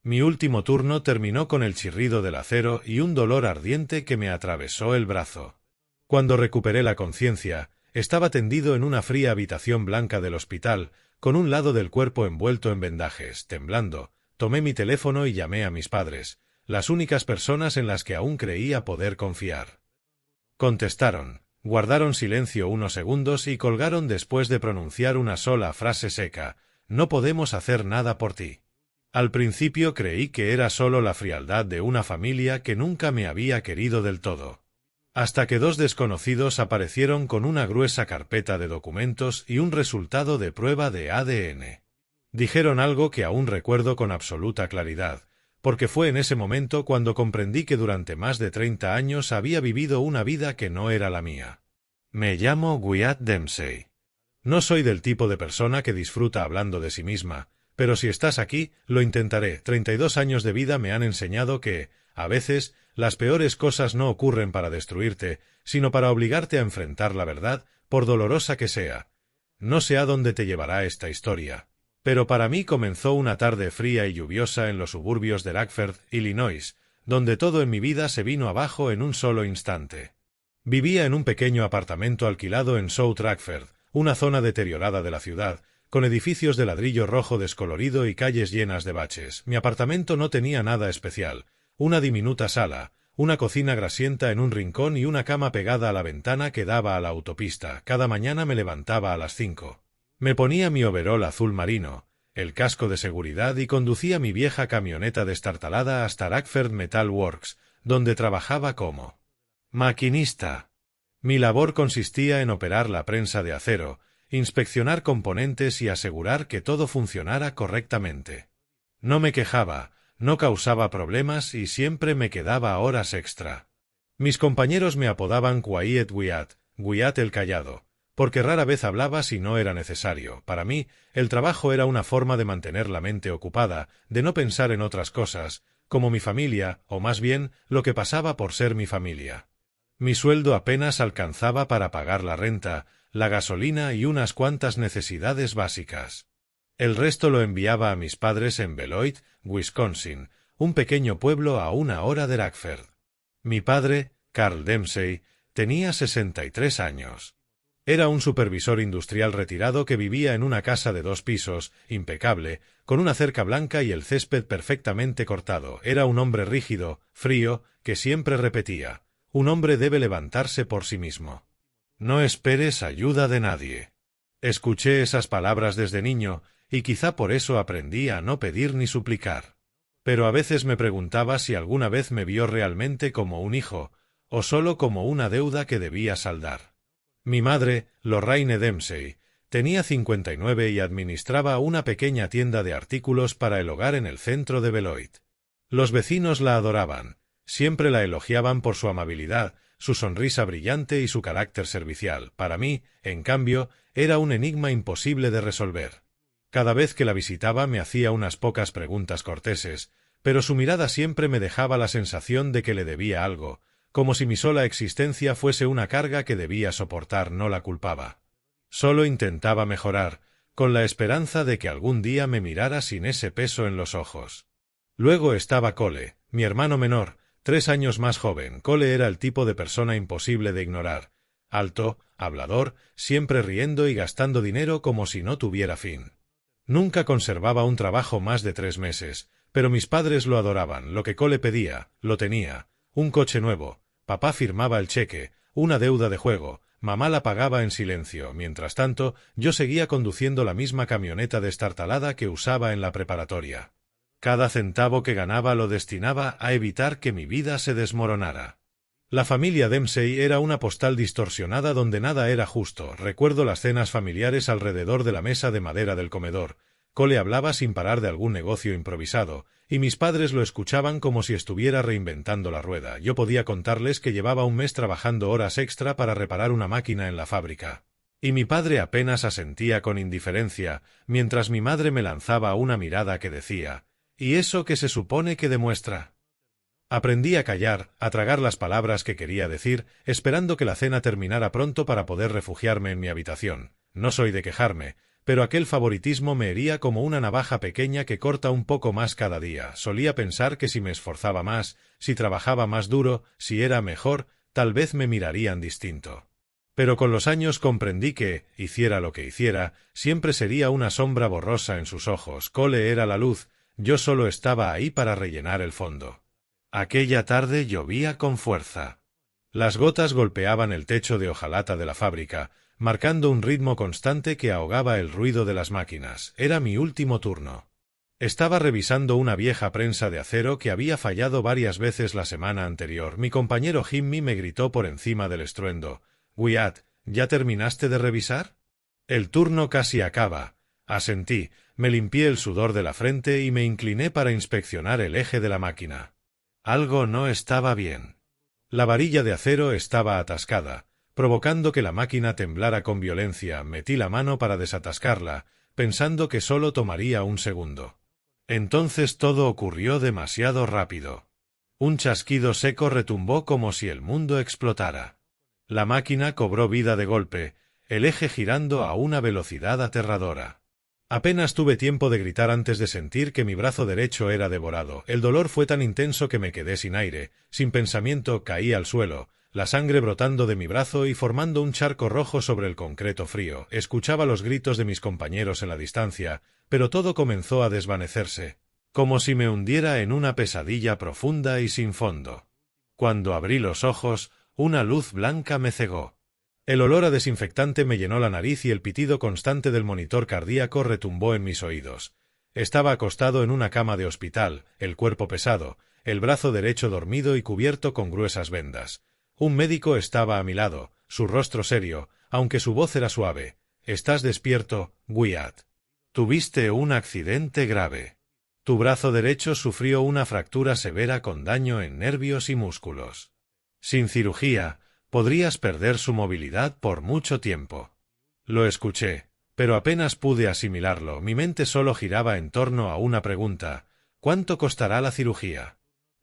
Mi último turno terminó con el chirrido del acero y un dolor ardiente que me atravesó el brazo. Cuando recuperé la conciencia, estaba tendido en una fría habitación blanca del hospital, con un lado del cuerpo envuelto en vendajes, temblando. Tomé mi teléfono y llamé a mis padres, las únicas personas en las que aún creía poder confiar. Contestaron, guardaron silencio unos segundos y colgaron después de pronunciar una sola frase seca: «No podemos hacer nada por ti». Al principio creí que era solo la frialdad de una familia que nunca me había querido del todo. Hasta que dos desconocidos aparecieron con una gruesa carpeta de documentos y un resultado de prueba de ADN. Dijeron algo que aún recuerdo con absoluta claridad, porque fue en ese momento cuando comprendí que durante más de 30 años había vivido una vida que no era la mía. Me llamo Wyatt Dempsey. No soy del tipo de persona que disfruta hablando de sí misma, pero si estás aquí, lo intentaré. 32 años de vida me han enseñado que, a veces, las peores cosas no ocurren para destruirte, sino para obligarte a enfrentar la verdad, por dolorosa que sea. No sé a dónde te llevará esta historia, pero para mí comenzó una tarde fría y lluviosa en los suburbios de Radford, Illinois, donde todo en mi vida se vino abajo en un solo instante. Vivía en un pequeño apartamento alquilado en South Radford, una zona deteriorada de la ciudad, con edificios de ladrillo rojo descolorido y calles llenas de baches. Mi apartamento no tenía nada especial: una diminuta sala, una cocina grasienta en un rincón y una cama pegada a la ventana que daba a la autopista. Cada mañana me levantaba a las 5. Me ponía mi overol azul marino, el casco de seguridad y conducía mi vieja camioneta destartalada hasta Radford Metal Works, donde trabajaba como maquinista. Mi labor consistía en operar la prensa de acero, inspeccionar componentes y asegurar que todo funcionara correctamente. No me quejaba, no causaba problemas y siempre me quedaba horas extra. Mis compañeros me apodaban Quiet Wyatt, Wyatt el callado, porque rara vez hablaba si no era necesario. Para mí, el trabajo era una forma de mantener la mente ocupada, de no pensar en otras cosas, como mi familia, o más bien, lo que pasaba por ser mi familia. Mi sueldo apenas alcanzaba para pagar la renta, la gasolina y unas cuantas necesidades básicas. El resto lo enviaba a mis padres en Beloit, Wisconsin, un pequeño pueblo a 1 hora de Radford. Mi padre, Carl Dempsey, tenía 63 años. Era un supervisor industrial retirado que vivía en una casa de 2 pisos, impecable, con una cerca blanca y el césped perfectamente cortado. Era un hombre rígido, frío, que siempre repetía: «Un hombre debe levantarse por sí mismo. No esperes ayuda de nadie». Escuché esas palabras desde niño, y quizá por eso aprendí a no pedir ni suplicar. Pero a veces me preguntaba si alguna vez me vio realmente como un hijo, o solo como una deuda que debía saldar. Mi madre, Lorraine Dempsey, tenía 59 y administraba una pequeña tienda de artículos para el hogar en el centro de Beloit. Los vecinos la adoraban, siempre la elogiaban por su amabilidad, su sonrisa brillante y su carácter servicial. Para mí, en cambio, era un enigma imposible de resolver. Cada vez que la visitaba me hacía unas pocas preguntas corteses, pero su mirada siempre me dejaba la sensación de que le debía algo, como si mi sola existencia fuese una carga que debía soportar. No la culpaba. Solo intentaba mejorar, con la esperanza de que algún día me mirara sin ese peso en los ojos. Luego estaba Cole, mi hermano menor, 3 años más joven. Cole era el tipo de persona imposible de ignorar: alto, hablador, siempre riendo y gastando dinero como si no tuviera fin. Nunca conservaba un trabajo más de 3 meses, pero mis padres lo adoraban. Lo que Cole pedía, lo tenía: un coche nuevo, papá firmaba el cheque, una deuda de juego, mamá la pagaba en silencio. Mientras tanto, yo seguía conduciendo la misma camioneta destartalada que usaba en la preparatoria. Cada centavo que ganaba lo destinaba a evitar que mi vida se desmoronara. La familia Dempsey era una postal distorsionada donde nada era justo. Recuerdo las cenas familiares alrededor de la mesa de madera del comedor. Cole hablaba sin parar de algún negocio improvisado, y mis padres lo escuchaban como si estuviera reinventando la rueda. Yo podía contarles que llevaba un mes trabajando horas extra para reparar una máquina en la fábrica, y mi padre apenas asentía con indiferencia, mientras mi madre me lanzaba una mirada que decía: «¿Y eso qué se supone que demuestra?». Aprendí a callar, a tragar las palabras que quería decir, esperando que la cena terminara pronto para poder refugiarme en mi habitación. No soy de quejarme, pero aquel favoritismo me hería como una navaja pequeña que corta un poco más cada día. Solía pensar que si me esforzaba más, si trabajaba más duro, si era mejor, tal vez me mirarían distinto. Pero con los años comprendí que, hiciera lo que hiciera, siempre sería una sombra borrosa en sus ojos. Cole era la luz, yo solo estaba ahí para rellenar el fondo. Aquella tarde llovía con fuerza. Las gotas golpeaban el techo de hojalata de la fábrica, marcando un ritmo constante que ahogaba el ruido de las máquinas. Era mi último turno. Estaba revisando una vieja prensa de acero que había fallado varias veces la semana anterior. Mi compañero Jimmy me gritó por encima del estruendo: «Wyatt, ¿ya terminaste de revisar?» «El turno casi acaba», asentí, me limpié el sudor de la frente y me incliné para inspeccionar el eje de la máquina. Algo no estaba bien. La varilla de acero estaba atascada, provocando que la máquina temblara con violencia. Metí la mano para desatascarla, pensando que solo tomaría un segundo. Entonces todo ocurrió demasiado rápido. Un chasquido seco retumbó como si el mundo explotara. La máquina cobró vida de golpe, el eje girando a una velocidad aterradora. Apenas tuve tiempo de gritar antes de sentir que mi brazo derecho era devorado. El dolor fue tan intenso que me quedé sin aire, sin pensamiento, caí al suelo, la sangre brotando de mi brazo y formando un charco rojo sobre el concreto frío. Escuchaba los gritos de mis compañeros en la distancia, pero todo comenzó a desvanecerse, como si me hundiera en una pesadilla profunda y sin fondo. Cuando abrí los ojos, una luz blanca me cegó. El olor a desinfectante me llenó la nariz y el pitido constante del monitor cardíaco retumbó en mis oídos. Estaba acostado en una cama de hospital, el cuerpo pesado, el brazo derecho dormido y cubierto con gruesas vendas. Un médico estaba a mi lado, su rostro serio, aunque su voz era suave. «¿Estás despierto, Wyatt? Tuviste un accidente grave. Tu brazo derecho sufrió una fractura severa con daño en nervios y músculos. Sin cirugía, podrías perder su movilidad por mucho tiempo». Lo escuché, pero apenas pude asimilarlo. Mi mente solo giraba en torno a una pregunta: ¿cuánto costará la cirugía?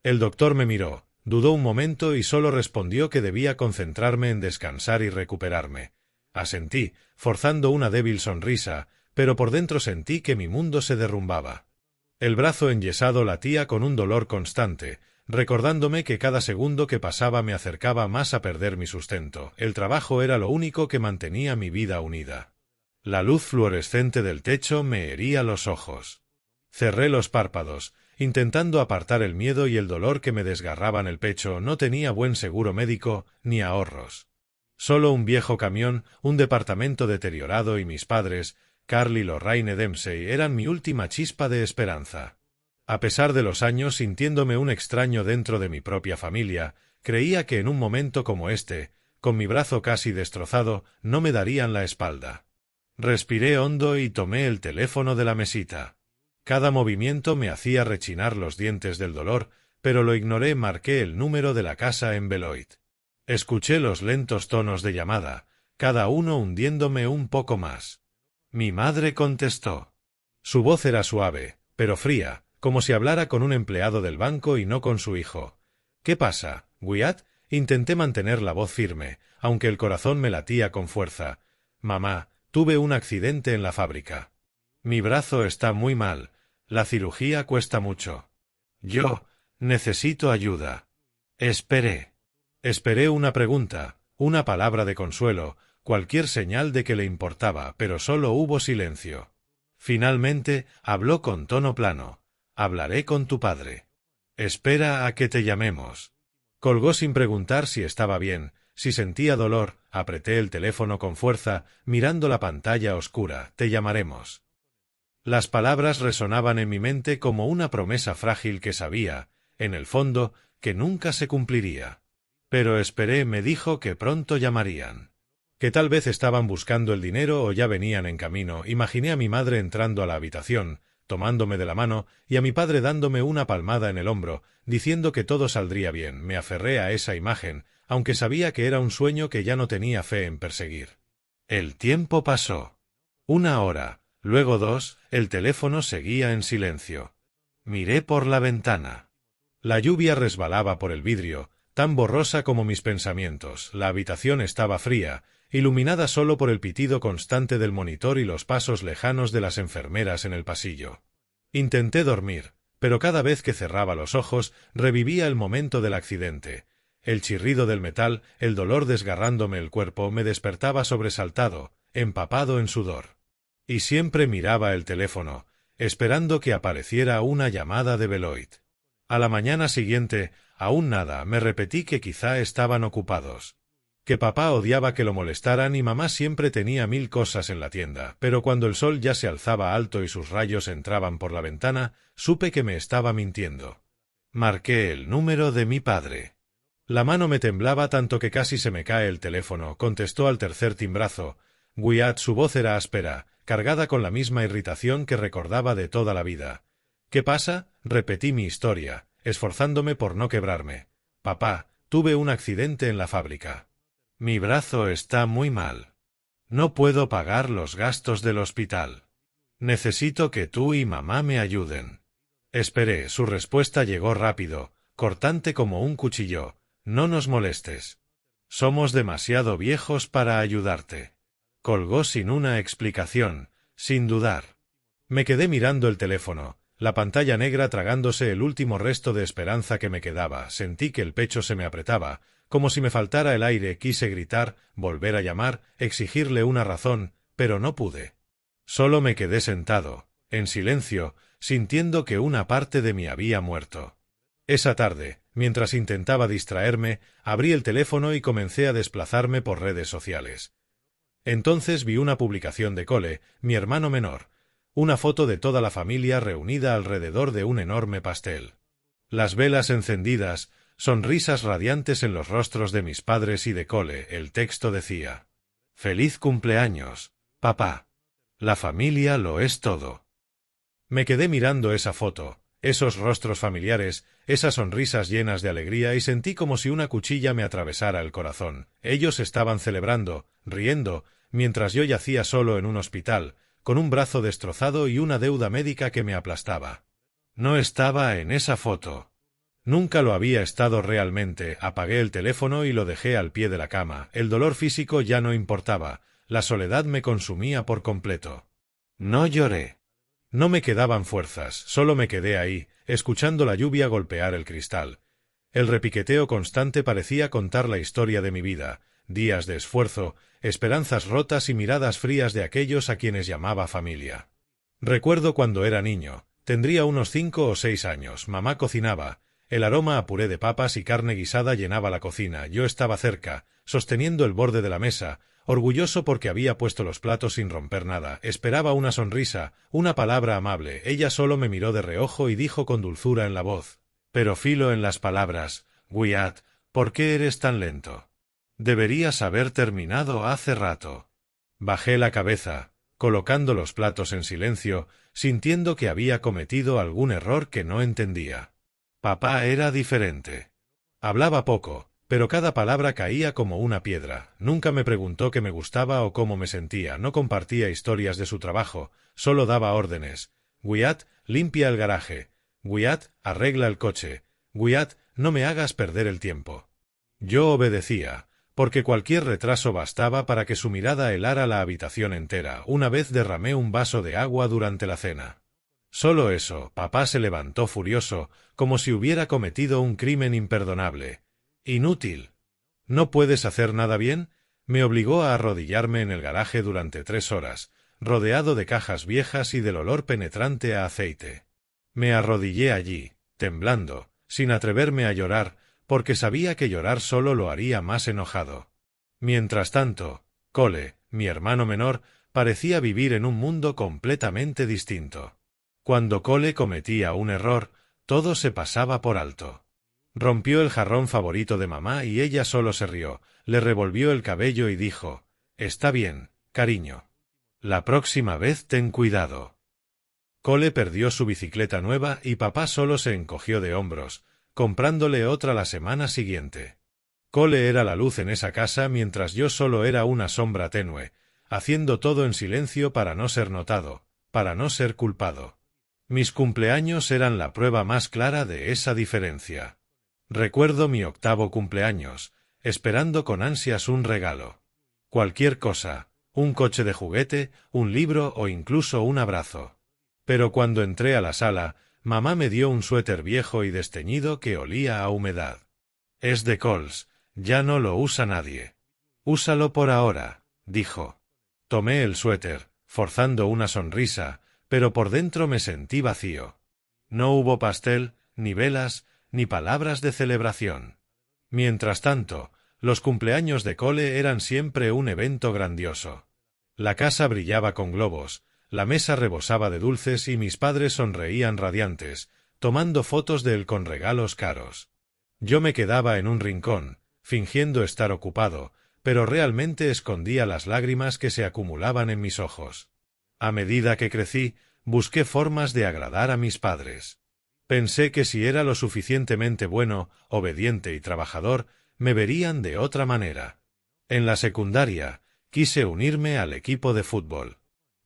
El doctor me miró, dudó un momento y solo respondió que debía concentrarme en descansar y recuperarme. Asentí, forzando una débil sonrisa, pero por dentro sentí que mi mundo se derrumbaba. El brazo enyesado latía con un dolor constante, recordándome que cada segundo que pasaba me acercaba más a perder mi sustento. El trabajo era lo único que mantenía mi vida unida. La luz fluorescente del techo me hería los ojos. Cerré los párpados, intentando apartar el miedo y el dolor que me desgarraban el pecho. No tenía buen seguro médico, ni ahorros. Solo un viejo camión, un departamento deteriorado y mis padres, Carl y Lorraine Dempsey, eran mi última chispa de esperanza. A pesar de los años, sintiéndome un extraño dentro de mi propia familia, creía que en un momento como este, con mi brazo casi destrozado, no me darían la espalda. Respiré hondo y tomé el teléfono de la mesita. Cada movimiento me hacía rechinar los dientes del dolor, pero lo ignoré. Marqué el número de la casa en Beloit. Escuché los lentos tonos de llamada, cada uno hundiéndome un poco más. Mi madre contestó. Su voz era suave, pero fría, como si hablara con un empleado del banco y no con su hijo. «¿Qué pasa, Wyatt?» Intenté mantener la voz firme, aunque el corazón me latía con fuerza. «Mamá, tuve un accidente en la fábrica. Mi brazo está muy mal. La cirugía cuesta mucho. Yo necesito ayuda». Esperé. Esperé una pregunta, una palabra de consuelo, cualquier señal de que le importaba, pero solo hubo silencio. Finalmente, habló con tono plano. «Hablaré con tu padre. Espera a que te llamemos». Colgó sin preguntar si estaba bien, si sentía dolor. Apreté el teléfono con fuerza, mirando la pantalla oscura. «Te llamaremos». Las palabras resonaban en mi mente como una promesa frágil que sabía, en el fondo, que nunca se cumpliría. Pero esperé. Me dijo que pronto llamarían. Que tal vez estaban buscando el dinero o ya venían en camino. Imaginé a mi madre entrando a la habitación, tomándome de la mano, y a mi padre dándome una palmada en el hombro, diciendo que todo saldría bien. Me aferré a esa imagen, aunque sabía que era un sueño que ya no tenía fe en perseguir. El tiempo pasó. 1 hora, luego 2, el teléfono seguía en silencio. Miré por la ventana. La lluvia resbalaba por el vidrio, tan borrosa como mis pensamientos. La habitación estaba fría, iluminada solo por el pitido constante del monitor y los pasos lejanos de las enfermeras en el pasillo. Intenté dormir, pero cada vez que cerraba los ojos revivía el momento del accidente. El chirrido del metal, el dolor desgarrándome el cuerpo, me despertaba sobresaltado, empapado en sudor. Y siempre miraba el teléfono, esperando que apareciera una llamada de Beloit. A la mañana siguiente, aún nada, me repetí que quizá estaban ocupados. Que papá odiaba que lo molestaran y mamá siempre tenía 1000 cosas en la tienda, pero cuando el sol ya se alzaba alto y sus rayos entraban por la ventana, supe que me estaba mintiendo. Marqué el número de mi padre. La mano me temblaba tanto que casi se me cae el teléfono. Contestó al tercer timbrazo. Wyatt, su voz era áspera, cargada con la misma irritación que recordaba de toda la vida. ¿Qué pasa? Repetí mi historia, esforzándome por no quebrarme. Papá, tuve un accidente en la fábrica. Mi brazo está muy mal. No puedo pagar los gastos del hospital. Necesito que tú y mamá me ayuden. Esperé, su respuesta llegó rápido, cortante como un cuchillo. No nos molestes. Somos demasiado viejos para ayudarte. Colgó sin una explicación, sin dudar. Me quedé mirando el teléfono, la pantalla negra tragándose el último resto de esperanza que me quedaba. Sentí que el pecho se me apretaba, como si me faltara el aire. Quise gritar, volver a llamar, exigirle una razón, pero no pude. Solo me quedé sentado, en silencio, sintiendo que una parte de mí había muerto. Esa tarde, mientras intentaba distraerme, abrí el teléfono y comencé a desplazarme por redes sociales. Entonces vi una publicación de Cole, mi hermano menor, una foto de toda la familia reunida alrededor de un enorme pastel. Las velas encendidas, sonrisas radiantes en los rostros de mis padres y de Cole. El texto decía: «Feliz cumpleaños, papá. La familia lo es todo». Me quedé mirando esa foto, esos rostros familiares, esas sonrisas llenas de alegría, y sentí como si una cuchilla me atravesara el corazón. Ellos estaban celebrando, riendo, mientras yo yacía solo en un hospital, con un brazo destrozado y una deuda médica que me aplastaba. No estaba en esa foto. Nunca lo había estado realmente. Apagué el teléfono y lo dejé al pie de la cama. El dolor físico ya no importaba, la soledad me consumía por completo. No lloré. No me quedaban fuerzas, solo me quedé ahí, escuchando la lluvia golpear el cristal. El repiqueteo constante parecía contar la historia de mi vida, días de esfuerzo, esperanzas rotas y miradas frías de aquellos a quienes llamaba familia. Recuerdo cuando era niño, tendría unos 5 o 6 años, mamá cocinaba, el aroma a puré de papas y carne guisada llenaba la cocina. Yo estaba cerca, sosteniendo el borde de la mesa, orgulloso porque había puesto los platos sin romper nada. Esperaba una sonrisa, una palabra amable. Ella solo me miró de reojo y dijo con dulzura en la voz, pero filo en las palabras: «Wyatt, ¿por qué eres tan lento? Deberías haber terminado hace rato». Bajé la cabeza, colocando los platos en silencio, sintiendo que había cometido algún error que no entendía. Papá era diferente. Hablaba poco, pero cada palabra caía como una piedra. Nunca me preguntó qué me gustaba o cómo me sentía. No compartía historias de su trabajo, solo daba órdenes. «Wyatt, limpia el garaje. Wyatt, arregla el coche. Wyatt, no me hagas perder el tiempo». Yo obedecía, porque cualquier retraso bastaba para que su mirada helara la habitación entera. Una vez derramé un vaso de agua durante la cena. Solo eso. Papá se levantó furioso, como si hubiera cometido un crimen imperdonable. «Inútil. ¿No puedes hacer nada bien?». Me obligó a arrodillarme en el garaje durante 3 horas, rodeado de cajas viejas y del olor penetrante a aceite. Me arrodillé allí, temblando, sin atreverme a llorar, porque sabía que llorar solo lo haría más enojado. Mientras tanto, Cole, mi hermano menor, parecía vivir en un mundo completamente distinto. Cuando Cole cometía un error, todo se pasaba por alto. Rompió el jarrón favorito de mamá y ella solo se rió, le revolvió el cabello y dijo: «Está bien, cariño. La próxima vez ten cuidado». Cole perdió su bicicleta nueva y papá solo se encogió de hombros, comprándole otra la semana siguiente. Cole era la luz en esa casa mientras yo solo era una sombra tenue, haciendo todo en silencio para no ser notado, para no ser culpado. Mis cumpleaños eran la prueba más clara de esa diferencia. Recuerdo mi 8º cumpleaños, esperando con ansias un regalo. Cualquier cosa, un coche de juguete, un libro o incluso un abrazo. Pero cuando entré a la sala, mamá me dio un suéter viejo y desteñido que olía a humedad. Es de Coles, ya no lo usa nadie. Úsalo por ahora, dijo. Tomé el suéter, forzando una sonrisa, pero por dentro me sentí vacío. No hubo pastel, ni velas, ni palabras de celebración. Mientras tanto, los cumpleaños de cole eran siempre un evento grandioso. La casa brillaba con globos, la mesa rebosaba de dulces y mis padres sonreían radiantes, tomando fotos de él con regalos caros. Yo me quedaba en un rincón, fingiendo estar ocupado, pero realmente escondía las lágrimas que se acumulaban en mis ojos. A medida que crecí, busqué formas de agradar a mis padres. Pensé que si era lo suficientemente bueno, obediente y trabajador, me verían de otra manera. En la secundaria, quise unirme al equipo de fútbol.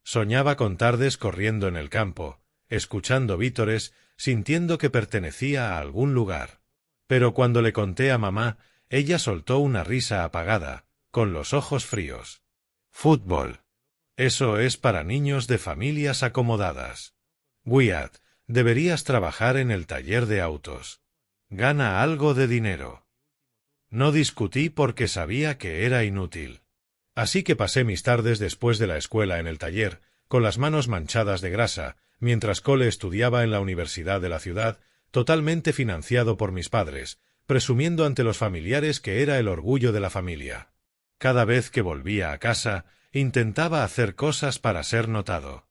Soñaba con tardes corriendo en el campo, escuchando vítores, sintiendo que pertenecía a algún lugar. Pero cuando le conté a mamá, ella soltó una risa apagada, con los ojos fríos. Fútbol. Eso es para niños de familias acomodadas. Wyatt, deberías trabajar en el taller de autos. Gana algo de dinero. No discutí porque sabía que era inútil. Así que pasé mis tardes después de la escuela en el taller, con las manos manchadas de grasa, mientras Cole estudiaba en la universidad de la ciudad, totalmente financiado por mis padres, presumiendo ante los familiares que era el orgullo de la familia. Cada vez que volvía a casa, intentaba hacer cosas para ser notado.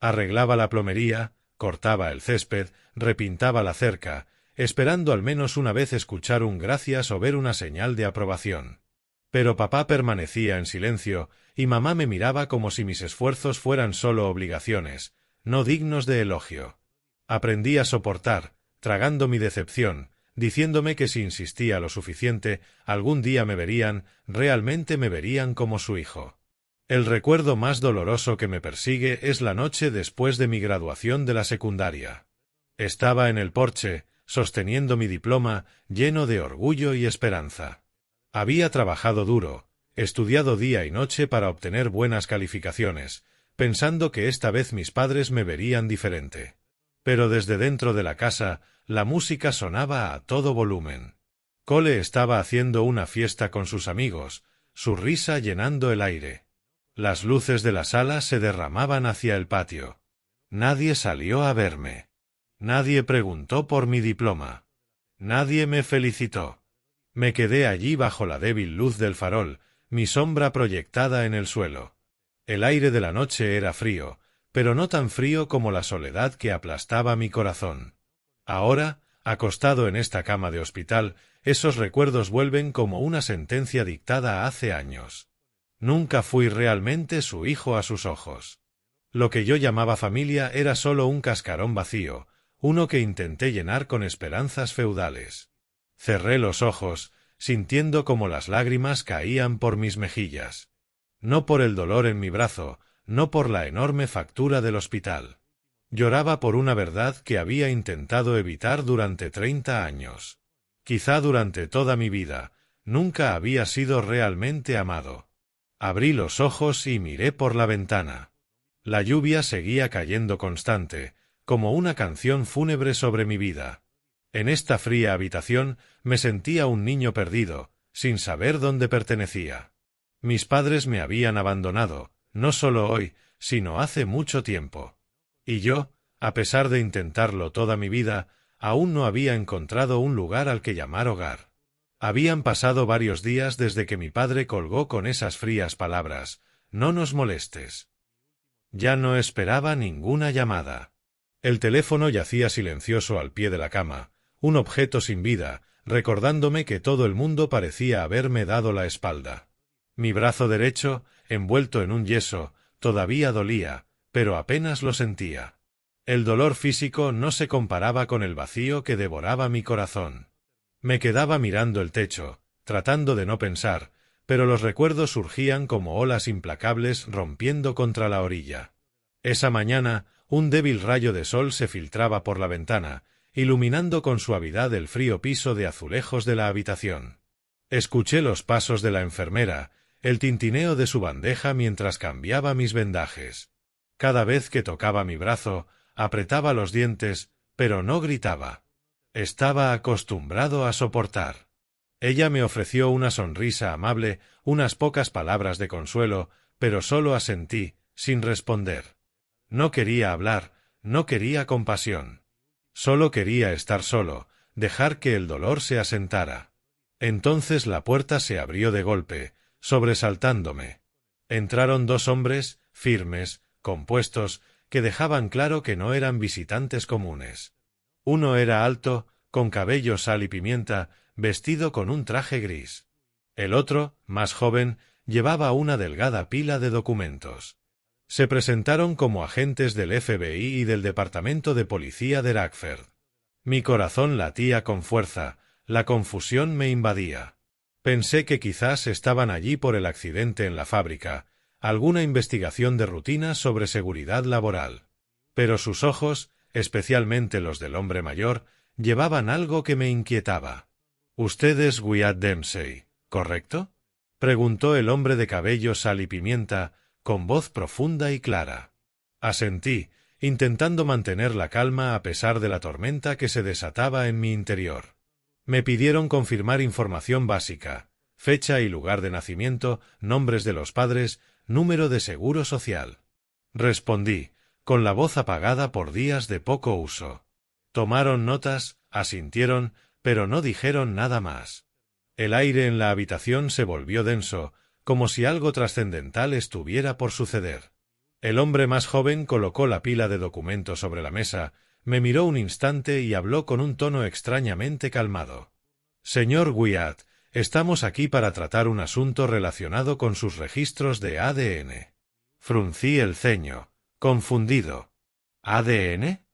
Arreglaba la plomería, cortaba el césped, repintaba la cerca, esperando al menos una vez escuchar un gracias o ver una señal de aprobación. Pero papá permanecía en silencio, y mamá me miraba como si mis esfuerzos fueran solo obligaciones, no dignos de elogio. Aprendí a soportar, tragando mi decepción, diciéndome que si insistía lo suficiente, algún día realmente me verían como su hijo. El recuerdo más doloroso que me persigue es la noche después de mi graduación de la secundaria. Estaba en el porche, sosteniendo mi diploma, lleno de orgullo y esperanza. Había trabajado duro, estudiado día y noche para obtener buenas calificaciones, pensando que esta vez mis padres me verían diferente. Pero desde dentro de la casa, la música sonaba a todo volumen. Cole estaba haciendo una fiesta con sus amigos, su risa llenando el aire. Las luces de la sala se derramaban hacia el patio. Nadie salió a verme. Nadie preguntó por mi diploma. Nadie me felicitó. Me quedé allí bajo la débil luz del farol, mi sombra proyectada en el suelo. El aire de la noche era frío, pero no tan frío como la soledad que aplastaba mi corazón. Ahora, acostado en esta cama de hospital, esos recuerdos vuelven como una sentencia dictada hace años. Nunca fui realmente su hijo a sus ojos. Lo que yo llamaba familia era solo un cascarón vacío, uno que intenté llenar con esperanzas feudales. Cerré los ojos, sintiendo como las lágrimas caían por mis mejillas. No por el dolor en mi brazo, no por la enorme factura del hospital. Lloraba por una verdad que había intentado evitar durante 30 años. Quizá durante toda mi vida, nunca había sido realmente amado. Abrí los ojos y miré por la ventana. La lluvia seguía cayendo constante, como una canción fúnebre sobre mi vida. En esta fría habitación me sentía un niño perdido, sin saber dónde pertenecía. Mis padres me habían abandonado, no solo hoy, sino hace mucho tiempo. Y yo, a pesar de intentarlo toda mi vida, aún no había encontrado un lugar al que llamar hogar. Habían pasado varios días desde que mi padre colgó con esas frías palabras: «No nos molestes». Ya no esperaba ninguna llamada. El teléfono yacía silencioso al pie de la cama, un objeto sin vida, recordándome que todo el mundo parecía haberme dado la espalda. Mi brazo derecho, envuelto en un yeso, todavía dolía, pero apenas lo sentía. El dolor físico no se comparaba con el vacío que devoraba mi corazón. Me quedaba mirando el techo, tratando de no pensar, pero los recuerdos surgían como olas implacables rompiendo contra la orilla. Esa mañana, un débil rayo de sol se filtraba por la ventana, iluminando con suavidad el frío piso de azulejos de la habitación. Escuché los pasos de la enfermera, el tintineo de su bandeja mientras cambiaba mis vendajes. Cada vez que tocaba mi brazo, apretaba los dientes, pero no gritaba. Estaba acostumbrado a soportar. Ella me ofreció una sonrisa amable, unas pocas palabras de consuelo, pero solo asentí, sin responder. No quería hablar, no quería compasión. Solo quería estar solo, dejar que el dolor se asentara. Entonces la puerta se abrió de golpe, sobresaltándome. Entraron dos hombres, firmes, compuestos, que dejaban claro que no eran visitantes comunes. Uno era alto, con cabello sal y pimienta, vestido con un traje gris. El otro, más joven, llevaba una delgada pila de documentos. Se presentaron como agentes del FBI y del Departamento de Policía de Radford. Mi corazón latía con fuerza, la confusión me invadía. Pensé que quizás estaban allí por el accidente en la fábrica, alguna investigación de rutina sobre seguridad laboral. Pero sus ojos, especialmente los del hombre mayor, llevaban algo que me inquietaba. «Usted es Wyatt Dempsey, ¿correcto?», preguntó el hombre de cabello sal y pimienta, con voz profunda y clara. Asentí, intentando mantener la calma a pesar de la tormenta que se desataba en mi interior. Me pidieron confirmar información básica, fecha y lugar de nacimiento, nombres de los padres, número de seguro social. Respondí, con la voz apagada por días de poco uso. Tomaron notas, asintieron, pero no dijeron nada más. El aire en la habitación se volvió denso, como si algo trascendental estuviera por suceder. El hombre más joven colocó la pila de documentos sobre la mesa, me miró un instante y habló con un tono extrañamente calmado. «Señor Wyatt, estamos aquí para tratar un asunto relacionado con sus registros de ADN». Fruncí el ceño, confundido. ¿ADN?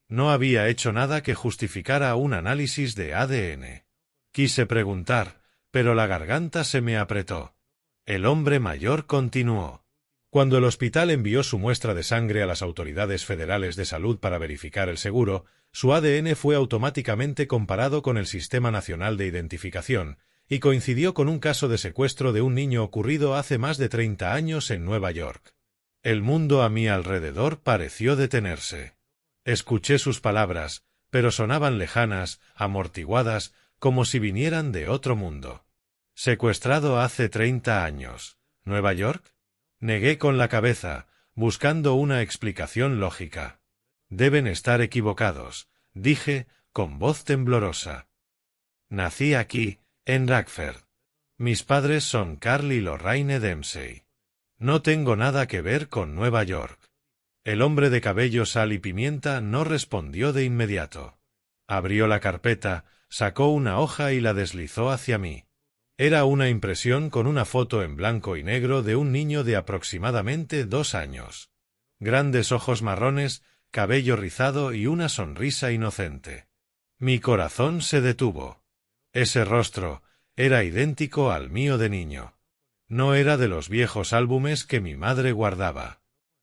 No había hecho nada que justificara un análisis de ADN. Quise preguntar, pero la garganta se me apretó. El hombre mayor continuó. Cuando el hospital envió su muestra de sangre a las autoridades federales de salud para verificar el seguro, su ADN fue automáticamente comparado con el Sistema Nacional de Identificación y coincidió con un caso de secuestro de un niño ocurrido hace más de 30 años en Nueva York. El mundo a mi alrededor pareció detenerse. Escuché sus palabras, pero sonaban lejanas, amortiguadas, como si vinieran de otro mundo. «Secuestrado hace 30 años. ¿Nueva York?». Negué con la cabeza, buscando una explicación lógica. «Deben estar equivocados», dije, con voz temblorosa. «Nací aquí, en Radford. Mis padres son Carl y Lorraine Dempsey. No tengo nada que ver con Nueva York». El hombre de cabello sal y pimienta no respondió de inmediato. Abrió la carpeta, sacó una hoja y la deslizó hacia mí. Era una impresión con una foto en blanco y negro de un niño de aproximadamente 2 años. Grandes ojos marrones, cabello rizado y una sonrisa inocente. Mi corazón se detuvo. Ese rostro era idéntico al mío de niño. No era de los viejos álbumes que mi madre guardaba.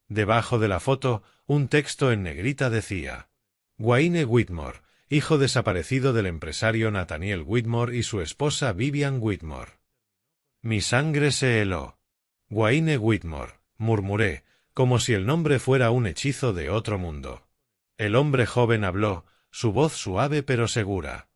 Debajo de la foto, un texto en negrita decía: «Wayne Whitmore, hijo desaparecido del empresario Nathaniel Whitmore y su esposa Vivian Whitmore». Mi sangre se heló. «Wayne Whitmore», murmuré, como si el nombre fuera un hechizo de otro mundo. El hombre joven habló, su voz suave pero segura.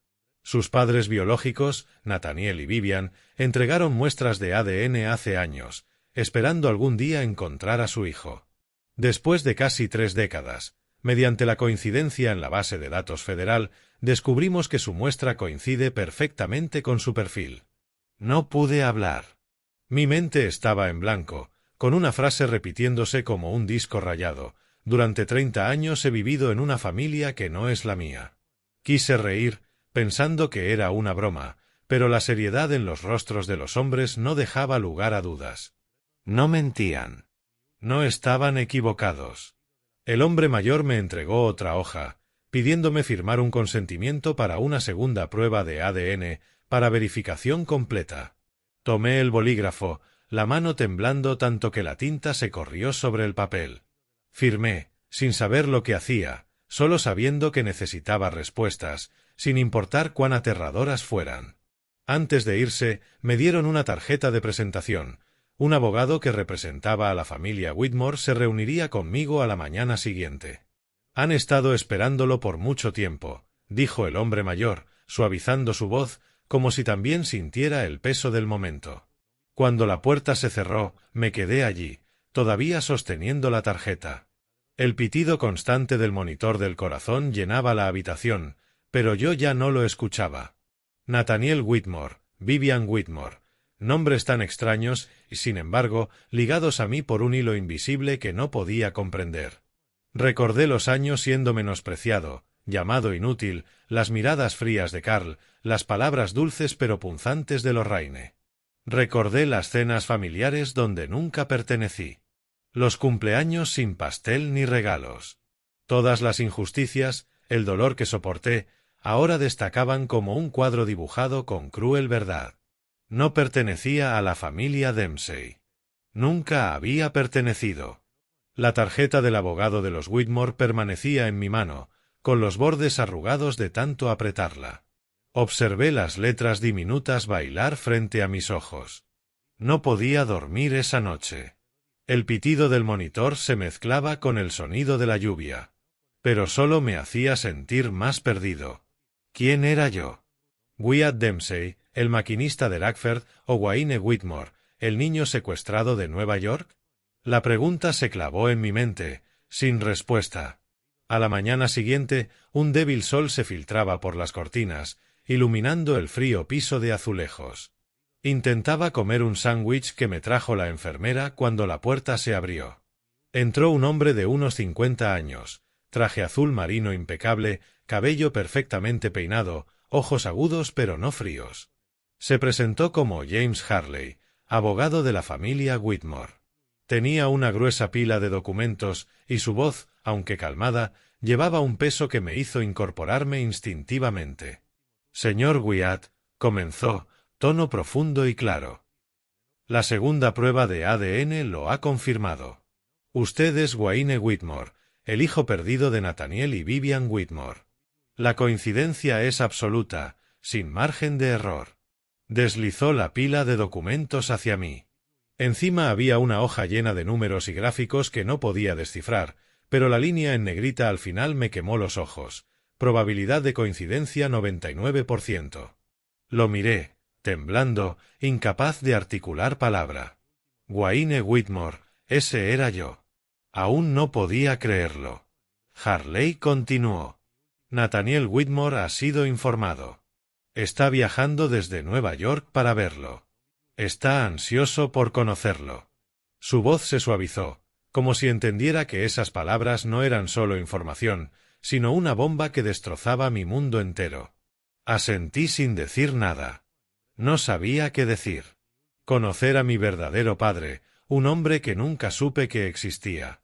Sus padres biológicos, Nathaniel y Vivian, entregaron muestras de ADN hace años, esperando algún día encontrar a su hijo. Después de casi 3 décadas, mediante la coincidencia en la base de datos federal, descubrimos que su muestra coincide perfectamente con su perfil. No pude hablar. Mi mente estaba en blanco, con una frase repitiéndose como un disco rayado. Durante 30 años he vivido en una familia que no es la mía. Quise reír, pensando que era una broma, pero la seriedad en los rostros de los hombres no dejaba lugar a dudas. No mentían. No estaban equivocados. El hombre mayor me entregó otra hoja, pidiéndome firmar un consentimiento para una segunda prueba de ADN para verificación completa. Tomé el bolígrafo, la mano temblando tanto que la tinta se corrió sobre el papel. Firmé, sin saber lo que hacía, solo sabiendo que necesitaba respuestas, sin importar cuán aterradoras fueran. Antes de irse, me dieron una tarjeta de presentación. Un abogado que representaba a la familia Whitmore se reuniría conmigo a la mañana siguiente. Han estado esperándolo por mucho tiempo, dijo el hombre mayor, suavizando su voz, como si también sintiera el peso del momento. Cuando la puerta se cerró, me quedé allí, todavía sosteniendo la tarjeta. El pitido constante del monitor del corazón llenaba la habitación, pero yo ya no lo escuchaba. Nathaniel Whitmore, Vivian Whitmore, nombres tan extraños y, sin embargo, ligados a mí por un hilo invisible que no podía comprender. Recordé los años siendo menospreciado, llamado inútil, las miradas frías de Carl, las palabras dulces pero punzantes de Lorraine. Recordé las cenas familiares donde nunca pertenecí. Los cumpleaños sin pastel ni regalos. Todas las injusticias, el dolor que soporté, ahora destacaban como un cuadro dibujado con cruel verdad. No pertenecía a la familia Dempsey. Nunca había pertenecido. La tarjeta del abogado de los Whitmore permanecía en mi mano, con los bordes arrugados de tanto apretarla. Observé las letras diminutas bailar frente a mis ojos. No podía dormir esa noche. El pitido del monitor se mezclaba con el sonido de la lluvia. Pero solo me hacía sentir más perdido. ¿Quién era yo? Wyatt Dempsey, el maquinista de Lackford, o Wayne Whitmore, el niño secuestrado de Nueva York? La pregunta se clavó en mi mente, sin respuesta. A la mañana siguiente, un débil sol se filtraba por las cortinas, iluminando el frío piso de azulejos. Intentaba comer un sándwich que me trajo la enfermera cuando la puerta se abrió. Entró un hombre de unos 50 años, traje azul marino impecable, cabello perfectamente peinado, ojos agudos pero no fríos. Se presentó como James Harley, abogado de la familia Whitmore. Tenía una gruesa pila de documentos y su voz, aunque calmada, llevaba un peso que me hizo incorporarme instintivamente. Señor Wyatt, comenzó, tono profundo y claro. La segunda prueba de ADN lo ha confirmado. Usted es Wayne Whitmore, el hijo perdido de Nathaniel y Vivian Whitmore. La coincidencia es absoluta, sin margen de error. Deslizó la pila de documentos hacia mí. Encima había una hoja llena de números y gráficos que no podía descifrar, pero la línea en negrita al final me quemó los ojos. Probabilidad de coincidencia 99%. Lo miré, temblando, incapaz de articular palabra. Wayne Whitmore, ese era yo. Aún no podía creerlo. Harley continuó. Nathaniel Whitmore ha sido informado. Está viajando desde Nueva York para verlo. Está ansioso por conocerlo. Su voz se suavizó, como si entendiera que esas palabras no eran solo información, sino una bomba que destrozaba mi mundo entero. Asentí sin decir nada. No sabía qué decir. Conocer a mi verdadero padre, un hombre que nunca supe que existía.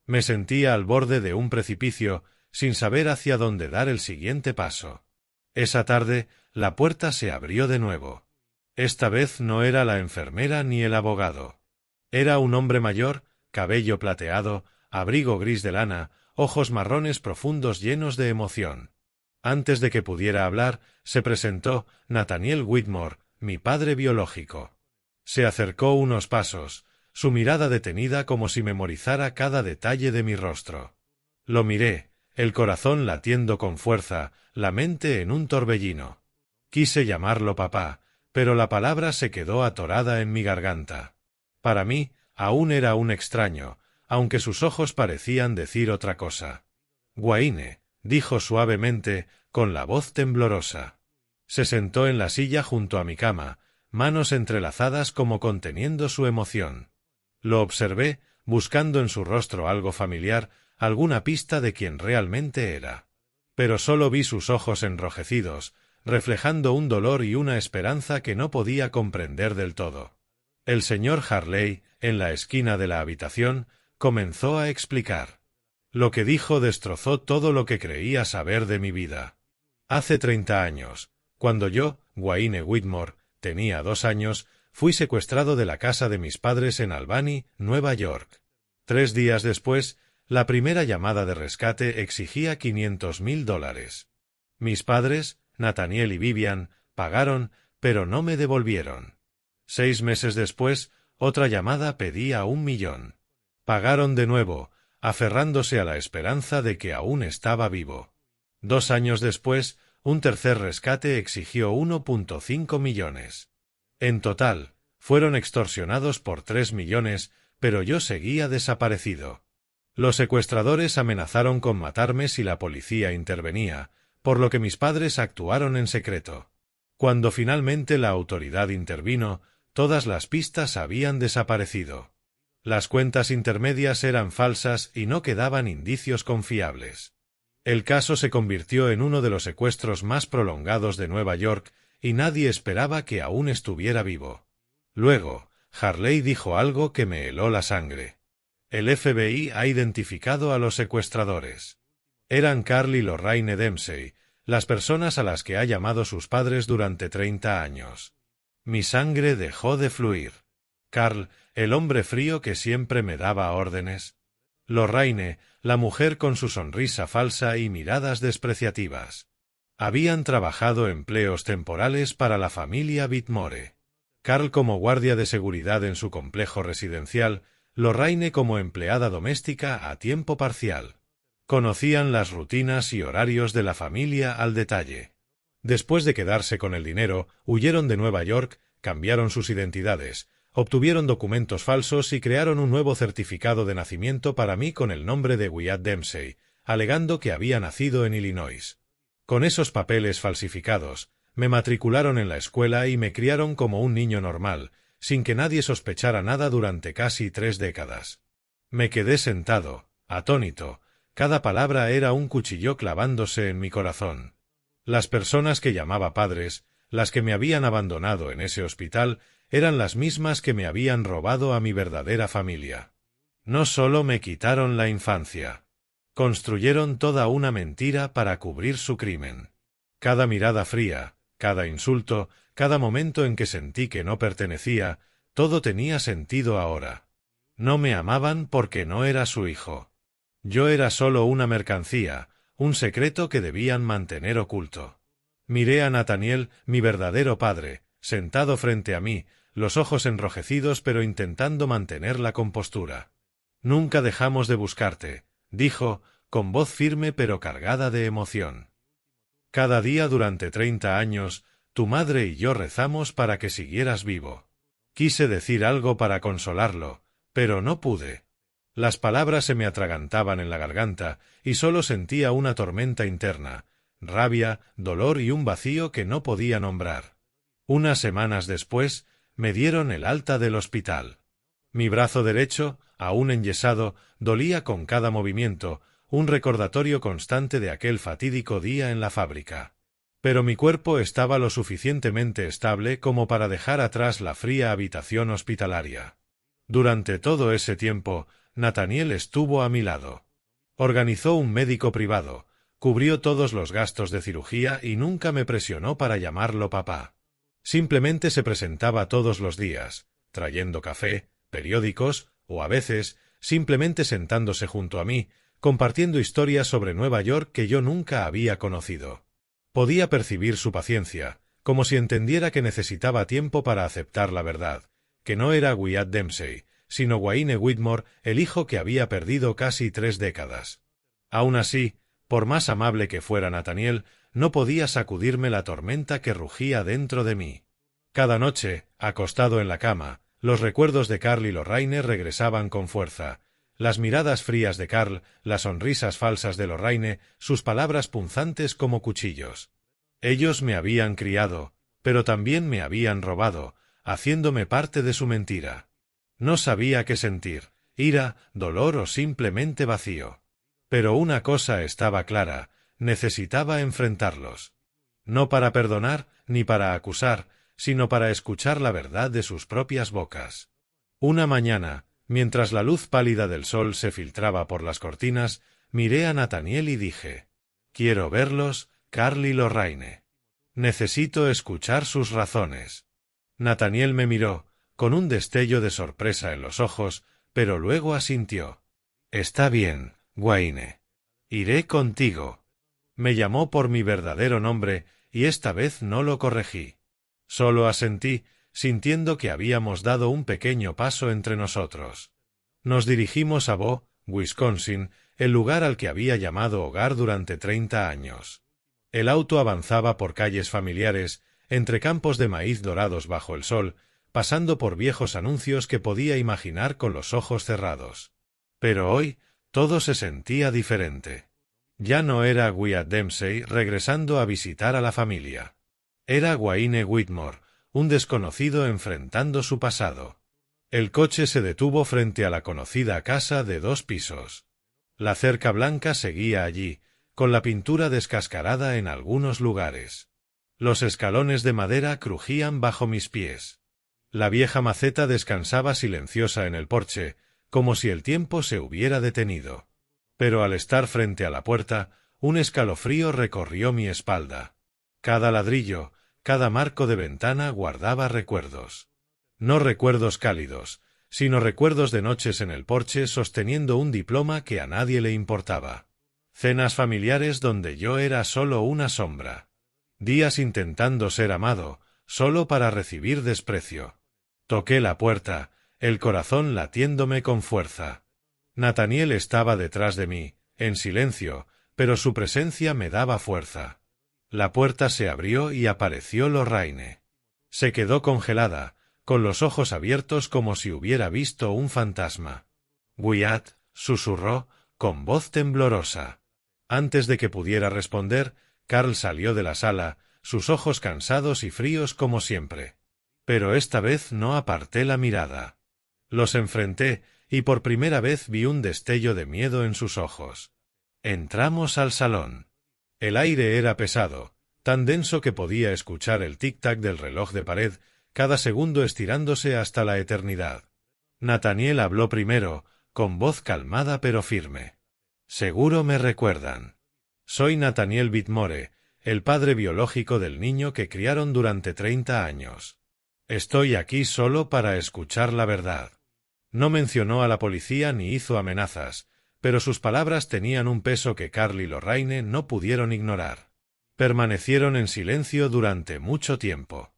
Me sentía al borde de un precipicio, sin saber hacia dónde dar el siguiente paso. Esa tarde, la puerta se abrió de nuevo. Esta vez no era la enfermera ni el abogado. Era un hombre mayor, cabello plateado, abrigo gris de lana, ojos marrones profundos llenos de emoción. Antes de que pudiera hablar, se presentó Nathaniel Whitmore, mi padre biológico. Se acercó unos pasos, su mirada detenida como si memorizara cada detalle de mi rostro. Lo miré, el corazón latiendo con fuerza, la mente en un torbellino. Quise llamarlo papá, pero la palabra se quedó atorada en mi garganta. Para mí, aún era un extraño, aunque sus ojos parecían decir otra cosa. Wayne, dijo suavemente, con la voz temblorosa. Se sentó en la silla junto a mi cama, manos entrelazadas como conteniendo su emoción. Lo observé, buscando en su rostro algo familiar, alguna pista de quién realmente era. Pero solo vi sus ojos enrojecidos, reflejando un dolor y una esperanza que no podía comprender del todo. El señor Harley, en la esquina de la habitación, comenzó a explicar. Lo que dijo destrozó todo lo que creía saber de mi vida. Hace 30 años, cuando yo, Wayne Whitmore, tenía 2 años, fui secuestrado de la casa de mis padres en Albany, Nueva York. 3 días después, La primera llamada de rescate exigía $500,000. Mis padres, Nathaniel y Vivian, pagaron, pero no me devolvieron. 6 meses después, otra llamada pedía 1 millón. Pagaron de nuevo, aferrándose a la esperanza de que aún estaba vivo. 2 años después, un tercer rescate exigió 1,5 millones. En total, fueron extorsionados por 3 millones, pero yo seguía desaparecido. Los secuestradores amenazaron con matarme si la policía intervenía, por lo que mis padres actuaron en secreto. Cuando finalmente la autoridad intervino, todas las pistas habían desaparecido. Las cuentas intermedias eran falsas y no quedaban indicios confiables. El caso se convirtió en uno de los secuestros más prolongados de Nueva York y nadie esperaba que aún estuviera vivo. Luego, Harley dijo algo que me heló la sangre. El FBI ha identificado a los secuestradores. Eran Carl y Lorraine Dempsey, las personas a las que ha llamado sus padres durante 30 años. Mi sangre dejó de fluir. Carl, el hombre frío que siempre me daba órdenes. Lorraine, la mujer con su sonrisa falsa y miradas despreciativas. Habían trabajado empleos temporales para la familia Whitmore. Carl como guardia de seguridad en su complejo residencial, Lorraine como empleada doméstica a tiempo parcial. Conocían las rutinas y horarios de la familia al detalle. Después de quedarse con el dinero, huyeron de Nueva York, cambiaron sus identidades, obtuvieron documentos falsos y crearon un nuevo certificado de nacimiento para mí con el nombre de Wyatt Dempsey, alegando que había nacido en Illinois. Con esos papeles falsificados, me matricularon en la escuela y me criaron como un niño normal, sin que nadie sospechara nada durante casi 3 décadas. Me quedé sentado, atónito. Cada palabra era un cuchillo clavándose en mi corazón. Las personas que llamaba padres, las que me habían abandonado en ese hospital, eran las mismas que me habían robado a mi verdadera familia. No solo me quitaron la infancia. Construyeron toda una mentira para cubrir su crimen. Cada mirada fría, cada insulto, cada momento en que sentí que no pertenecía, todo tenía sentido ahora. No me amaban porque no era su hijo. Yo era solo una mercancía, un secreto que debían mantener oculto. Miré a Nathaniel, mi verdadero padre, sentado frente a mí, los ojos enrojecidos pero intentando mantener la compostura. «Nunca dejamos de buscarte», dijo, con voz firme pero cargada de emoción. «Cada día durante 30 años, tu madre y yo rezamos para que siguieras vivo». Quise decir algo para consolarlo, pero no pude. Las palabras se me atragantaban en la garganta y solo sentía una tormenta interna, rabia, dolor y un vacío que no podía nombrar. Unas semanas después, me dieron el alta del hospital. Mi brazo derecho, aún enyesado, dolía con cada movimiento, un recordatorio constante de aquel fatídico día en la fábrica. Pero mi cuerpo estaba lo suficientemente estable como para dejar atrás la fría habitación hospitalaria. Durante todo ese tiempo, Nathaniel estuvo a mi lado. Organizó un médico privado, cubrió todos los gastos de cirugía y nunca me presionó para llamarlo papá. Simplemente se presentaba todos los días, trayendo café, periódicos, o a veces, simplemente sentándose junto a mí, compartiendo historias sobre Nueva York que yo nunca había conocido. Podía percibir su paciencia, como si entendiera que necesitaba tiempo para aceptar la verdad, que no era Wyatt Dempsey, sino Wayne Whitmore, el hijo que había perdido casi 3 décadas. Aún así, por más amable que fuera Nathaniel, no podía sacudirme la tormenta que rugía dentro de mí. Cada noche, acostado en la cama, los recuerdos de Carl y Lorraine regresaban con fuerza. Las miradas frías de Carl, las sonrisas falsas de Lorraine, sus palabras punzantes como cuchillos. Ellos me habían criado, pero también me habían robado, haciéndome parte de su mentira. No sabía qué sentir, ira, dolor o simplemente vacío. Pero una cosa estaba clara, necesitaba enfrentarlos. No para perdonar, ni para acusar, sino para escuchar la verdad de sus propias bocas. Una mañana, mientras la luz pálida del sol se filtraba por las cortinas, miré a Nathaniel y dije: «Quiero verlos, Carl y Lorraine. Necesito escuchar sus razones». Nathaniel me miró, con un destello de sorpresa en los ojos, pero luego asintió. «Está bien», Wayne. Iré contigo. Me llamó por mi verdadero nombre, y esta vez no lo corregí. Solo asentí, sintiendo que habíamos dado un pequeño paso entre nosotros. Nos dirigimos a Bo, Wisconsin, el lugar al que había llamado hogar durante 30 años. El auto avanzaba por calles familiares, entre campos de maíz dorados bajo el sol, pasando por viejos anuncios que podía imaginar con los ojos cerrados. Pero hoy, todo se sentía diferente. Ya no era Wyatt Dempsey regresando a visitar a la familia. Era Wayne Whitmore, un desconocido enfrentando su pasado. El coche se detuvo frente a la conocida casa de 2 pisos. La cerca blanca seguía allí, con la pintura descascarada en algunos lugares. Los escalones de madera crujían bajo mis pies. La vieja maceta descansaba silenciosa en el porche, como si el tiempo se hubiera detenido. Pero al estar frente a la puerta, un escalofrío recorrió mi espalda. Cada ladrillo, cada marco de ventana guardaba recuerdos. No recuerdos cálidos, sino recuerdos de noches en el porche sosteniendo un diploma que a nadie le importaba. Cenas familiares donde yo era solo una sombra. Días intentando ser amado, solo para recibir desprecio. Toqué la puerta, el corazón latiéndome con fuerza. Nathaniel estaba detrás de mí, en silencio, pero su presencia me daba fuerza. La puerta se abrió y apareció Lorraine. Se quedó congelada, con los ojos abiertos como si hubiera visto un fantasma. «Wyatt», susurró, con voz temblorosa. Antes de que pudiera responder, Carl salió de la sala, sus ojos cansados y fríos como siempre. Pero esta vez no aparté la mirada. Los enfrenté, y por primera vez vi un destello de miedo en sus ojos. Entramos al salón. El aire era pesado, tan denso que podía escuchar el tic-tac del reloj de pared, cada segundo estirándose hasta la eternidad. Nathaniel habló primero, con voz calmada pero firme. «Seguro me recuerdan. Soy Nathaniel Whitmore, el padre biológico del niño que criaron durante 30 años. Estoy aquí solo para escuchar la verdad». No mencionó a la policía ni hizo amenazas, pero sus palabras tenían un peso que Carl y Lorraine no pudieron ignorar. Permanecieron en silencio durante mucho tiempo.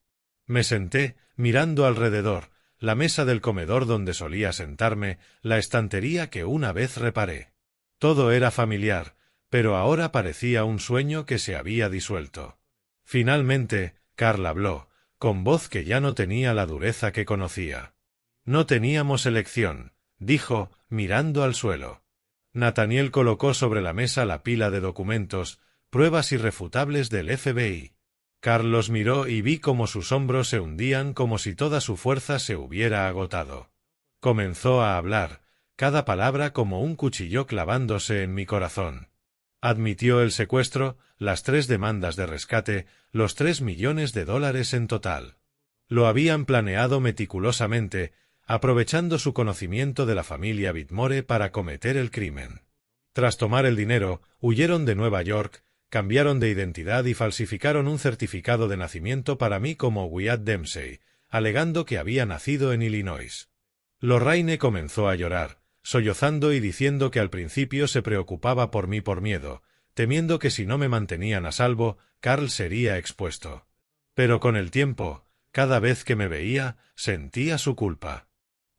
Me senté, mirando alrededor, la mesa del comedor donde solía sentarme, la estantería que una vez reparé. Todo era familiar, pero ahora parecía un sueño que se había disuelto. Finalmente, Carl habló, con voz que ya no tenía la dureza que conocía. «No teníamos elección», dijo, mirando al suelo. Nathaniel colocó sobre la mesa la pila de documentos, pruebas irrefutables del FBI. Carl los miró y vi cómo sus hombros se hundían como si toda su fuerza se hubiera agotado. Comenzó a hablar, cada palabra como un cuchillo clavándose en mi corazón. Admitió el secuestro, las 3 demandas de rescate, los $3 millones en total. Lo habían planeado meticulosamente, aprovechando su conocimiento de la familia Whitmore para cometer el crimen. Tras tomar el dinero, huyeron de Nueva York, cambiaron de identidad y falsificaron un certificado de nacimiento para mí como Wyatt Dempsey, alegando que había nacido en Illinois. Lorraine comenzó a llorar, sollozando y diciendo que al principio se preocupaba por mí por miedo, temiendo que si no me mantenían a salvo, Carl sería expuesto. Pero con el tiempo, cada vez que me veía, sentía su culpa.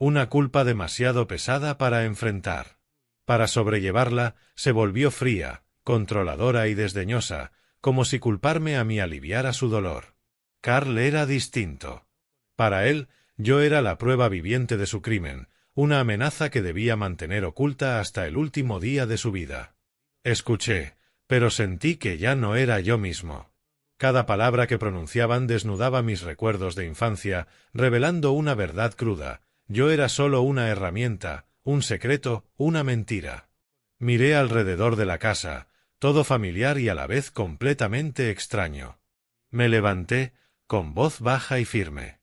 Una culpa demasiado pesada para enfrentar. Para sobrellevarla, se volvió fría, controladora y desdeñosa, como si culparme a mí aliviara su dolor. Carl era distinto. Para él, yo era la prueba viviente de su crimen, una amenaza que debía mantener oculta hasta el último día de su vida. Escuché, pero sentí que ya no era yo mismo. Cada palabra que pronunciaban desnudaba mis recuerdos de infancia, revelando una verdad cruda. Yo era solo una herramienta, un secreto, una mentira. Miré alrededor de la casa, todo familiar y a la vez completamente extraño. Me levanté, con voz baja y firme.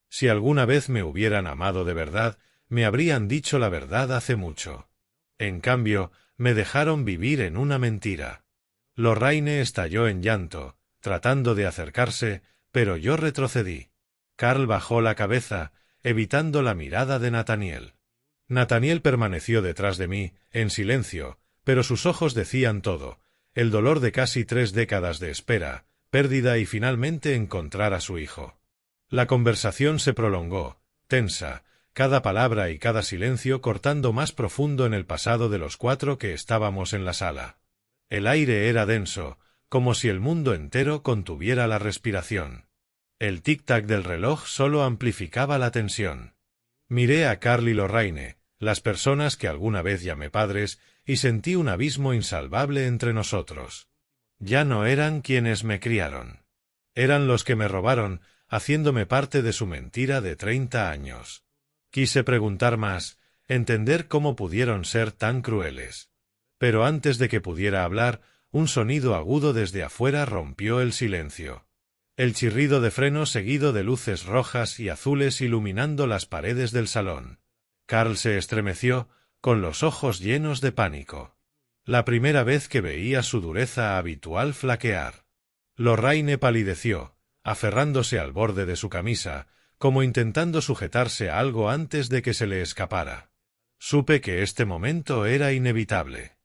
Si alguna vez me hubieran amado de verdad, me habrían dicho la verdad hace mucho. En cambio, me dejaron vivir en una mentira. Lorraine estalló en llanto, tratando de acercarse, pero yo retrocedí. Carl bajó la cabeza, evitando la mirada de Nathaniel. Nathaniel permaneció detrás de mí, en silencio, pero sus ojos decían todo: el dolor de casi 3 décadas de espera, pérdida y finalmente encontrar a su hijo. La conversación se prolongó, tensa, cada palabra y cada silencio cortando más profundo en el pasado de los 4 que estábamos en la sala. El aire era denso, como si el mundo entero contuviera la respiración. El tic-tac del reloj solo amplificaba la tensión. Miré a Carl y Lorraine, las personas que alguna vez llamé padres, y sentí un abismo insalvable entre nosotros. Ya no eran quienes me criaron. Eran los que me robaron, haciéndome parte de su mentira de 30 años. Quise preguntar más, entender cómo pudieron ser tan crueles. Pero antes de que pudiera hablar, un sonido agudo desde afuera rompió el silencio. El chirrido de freno seguido de luces rojas y azules iluminando las paredes del salón. Carl se estremeció, con los ojos llenos de pánico. La primera vez que veía su dureza habitual flaquear. Lorraine palideció, aferrándose al borde de su camisa, como intentando sujetarse a algo antes de que se le escapara. Supe que este momento era inevitable.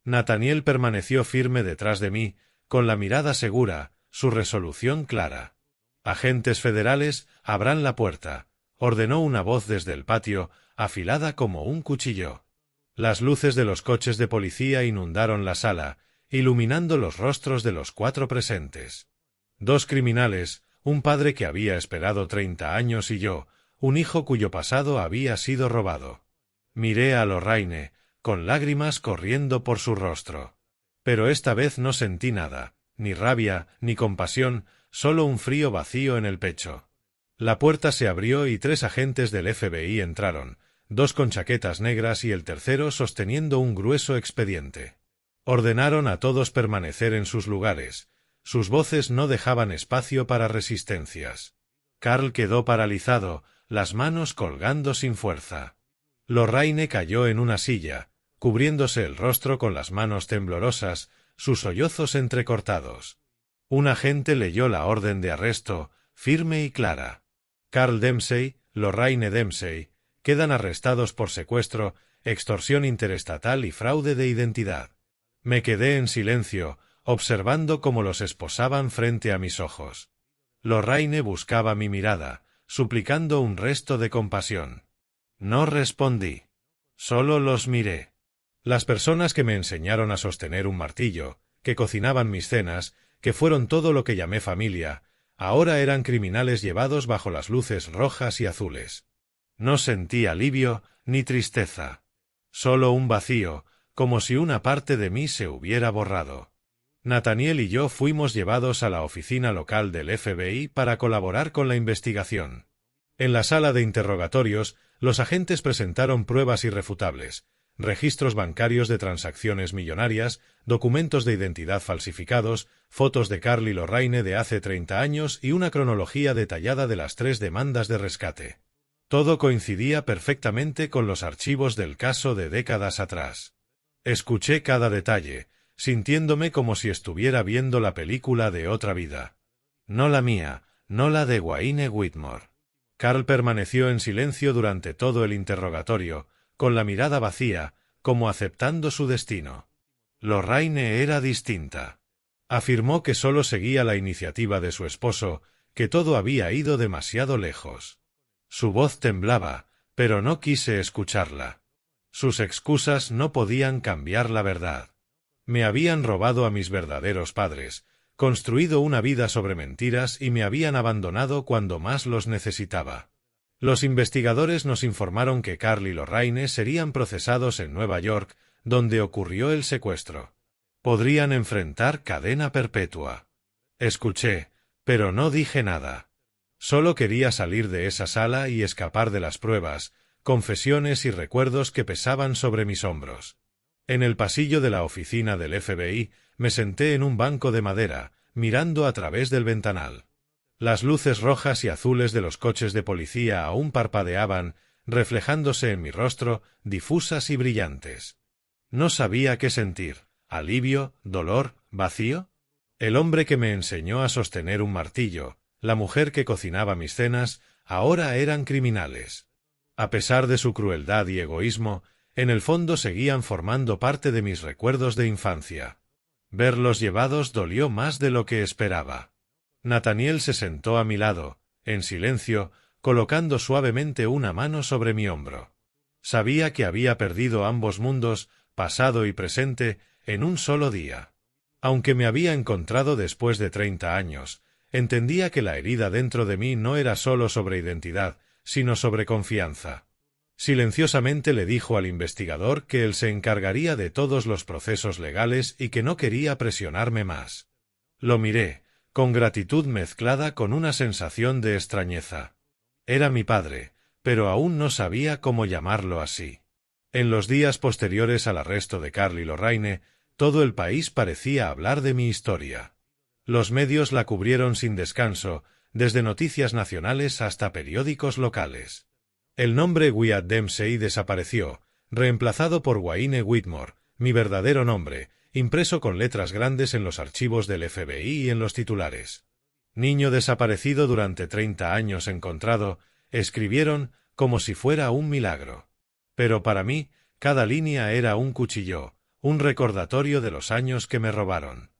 Nathaniel permaneció firme detrás de mí, con la mirada segura, su resolución clara. «Agentes federales, abran la puerta», ordenó una voz desde el patio, afilada como un cuchillo. Las luces de los coches de policía inundaron la sala, iluminando los rostros de los 4 presentes. 2 criminales, un padre que había esperado 30 años y yo, un hijo cuyo pasado había sido robado. Miré a Lorraine, con lágrimas corriendo por su rostro. Pero esta vez no sentí nada, ni rabia, ni compasión, solo un frío vacío en el pecho. La puerta se abrió y 3 agentes del FBI entraron, 2 con chaquetas negras y el tercero sosteniendo un grueso expediente. Ordenaron a todos permanecer en sus lugares. Sus voces no dejaban espacio para resistencias. Carl quedó paralizado, las manos colgando sin fuerza. Lorraine cayó en una silla, cubriéndose el rostro con las manos temblorosas, sus sollozos entrecortados. Un agente leyó la orden de arresto, firme y clara. Carl Dempsey, Lorraine Dempsey, quedan arrestados por secuestro, extorsión interestatal y fraude de identidad. Me quedé en silencio, observando cómo los esposaban frente a mis ojos. Lorraine buscaba mi mirada, suplicando un resto de compasión. No respondí. Solo los miré. Las personas que me enseñaron a sostener un martillo, que cocinaban mis cenas, que fueron todo lo que llamé familia, ahora eran criminales llevados bajo las luces rojas y azules. No sentí alivio ni tristeza. Solo un vacío, como si una parte de mí se hubiera borrado. Nathaniel y yo fuimos llevados a la oficina local del FBI para colaborar con la investigación. En la sala de interrogatorios, los agentes presentaron pruebas irrefutables, registros bancarios de transacciones millonarias, documentos de identidad falsificados, fotos de Carl y Lorraine de hace 30 años y una cronología detallada de las 3 demandas de rescate. Todo coincidía perfectamente con los archivos del caso de décadas atrás. Escuché cada detalle, sintiéndome como si estuviera viendo la película de otra vida. No la mía, no la de Wayne Whitmore. Carl permaneció en silencio durante todo el interrogatorio, con la mirada vacía, como aceptando su destino. Lorraine era distinta. Afirmó que solo seguía la iniciativa de su esposo, que todo había ido demasiado lejos. Su voz temblaba, pero no quise escucharla. Sus excusas no podían cambiar la verdad. Me habían robado a mis verdaderos padres, construido una vida sobre mentiras y me habían abandonado cuando más los necesitaba. Los investigadores nos informaron que Carl y Lorraine serían procesados en Nueva York, donde ocurrió el secuestro. Podrían enfrentar cadena perpetua. Escuché, pero no dije nada. Solo quería salir de esa sala y escapar de las pruebas, confesiones y recuerdos que pesaban sobre mis hombros. En el pasillo de la oficina del FBI, me senté en un banco de madera, mirando a través del ventanal. Las luces rojas y azules de los coches de policía aún parpadeaban, reflejándose en mi rostro, difusas y brillantes. No sabía qué sentir: alivio, dolor, vacío. El hombre que me enseñó a sostener un martillo, la mujer que cocinaba mis cenas, ahora eran criminales. A pesar de su crueldad y egoísmo, en el fondo seguían formando parte de mis recuerdos de infancia. Verlos llevados dolió más de lo que esperaba. Nathaniel se sentó a mi lado, en silencio, colocando suavemente una mano sobre mi hombro. Sabía que había perdido ambos mundos, pasado y presente, en un solo día. Aunque me había encontrado después de 30 años, entendía que la herida dentro de mí no era solo sobre identidad, sino sobre confianza. Silenciosamente le dijo al investigador que él se encargaría de todos los procesos legales y que no quería presionarme más. Lo miré, con gratitud mezclada con una sensación de extrañeza. Era mi padre, pero aún no sabía cómo llamarlo así. En los días posteriores al arresto de Carly Lorraine, todo el país parecía hablar de mi historia. Los medios la cubrieron sin descanso, desde noticias nacionales hasta periódicos locales. El nombre Wyatt Dempsey desapareció, reemplazado por Wayne Whitmore, mi verdadero nombre, impreso con letras grandes en los archivos del FBI y en los titulares. Niño desaparecido durante 30 años encontrado, escribieron como si fuera un milagro. Pero para mí, cada línea era un cuchillo, un recordatorio de los años que me robaron.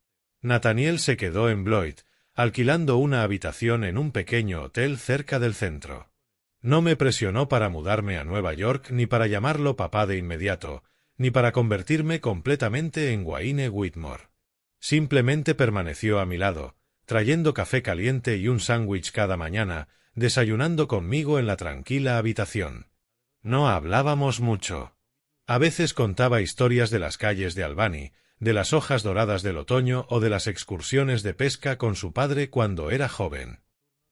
Nathaniel se quedó en Bloid, alquilando una habitación en un pequeño hotel cerca del centro. No me presionó para mudarme a Nueva York ni para llamarlo papá de inmediato, ni para convertirme completamente en Wayne Whitmore. Simplemente permaneció a mi lado, trayendo café caliente y un sándwich cada mañana, desayunando conmigo en la tranquila habitación. No hablábamos mucho. A veces contaba historias de las calles de Albany, de las hojas doradas del otoño o de las excursiones de pesca con su padre cuando era joven.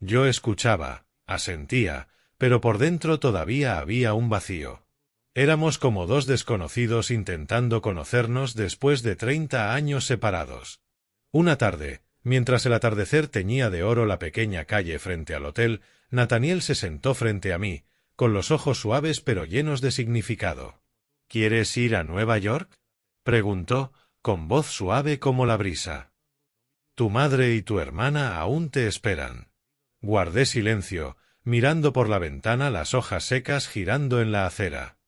Yo escuchaba, asentía, pero por dentro todavía había un vacío. Éramos como dos desconocidos intentando conocernos después de 30 años separados. Una tarde, mientras el atardecer teñía de oro la pequeña calle frente al hotel, Nathaniel se sentó frente a mí, con los ojos suaves pero llenos de significado. —¿Quieres ir a Nueva York? —preguntó, con voz suave como la brisa. Tu madre y tu hermana aún te esperan. Guardé silencio, mirando por la ventana las hojas secas girando en la acera.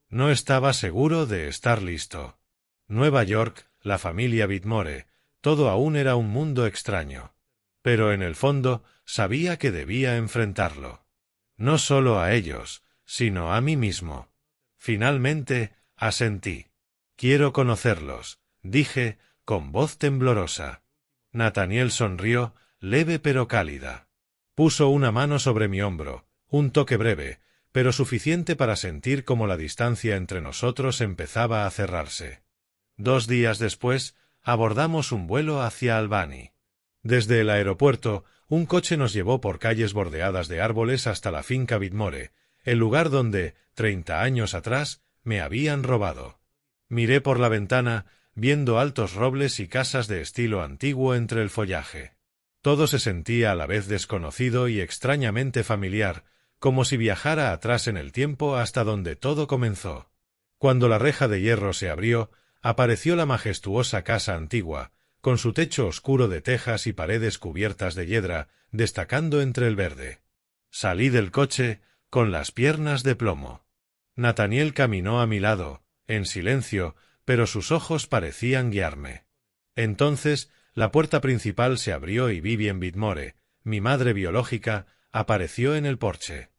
No estaba seguro de estar listo. Nueva York, la familia Whitmore, todo aún era un mundo extraño. Pero en el fondo, sabía que debía enfrentarlo. No solo a ellos, sino a mí mismo. Finalmente, asentí. Quiero conocerlos, dije, con voz temblorosa. Nathaniel sonrió, leve pero cálida. Puso una mano sobre mi hombro, un toque breve, pero suficiente para sentir cómo la distancia entre nosotros empezaba a cerrarse. 2 días después, abordamos un vuelo hacia Albany. Desde el aeropuerto, un coche nos llevó por calles bordeadas de árboles hasta la finca Whitmore, el lugar donde, 30 años atrás, me habían robado. Miré por la ventana, viendo altos robles y casas de estilo antiguo entre el follaje. Todo se sentía a la vez desconocido y extrañamente familiar, como si viajara atrás en el tiempo hasta donde todo comenzó. Cuando la reja de hierro se abrió, apareció la majestuosa casa antigua, con su techo oscuro de tejas y paredes cubiertas de hiedra, destacando entre el verde. Salí del coche, con las piernas de plomo. Nathaniel caminó a mi lado, en silencio, pero sus ojos parecían guiarme. Entonces, la puerta principal se abrió y Vivian Whitmore, mi madre biológica, apareció en el porche.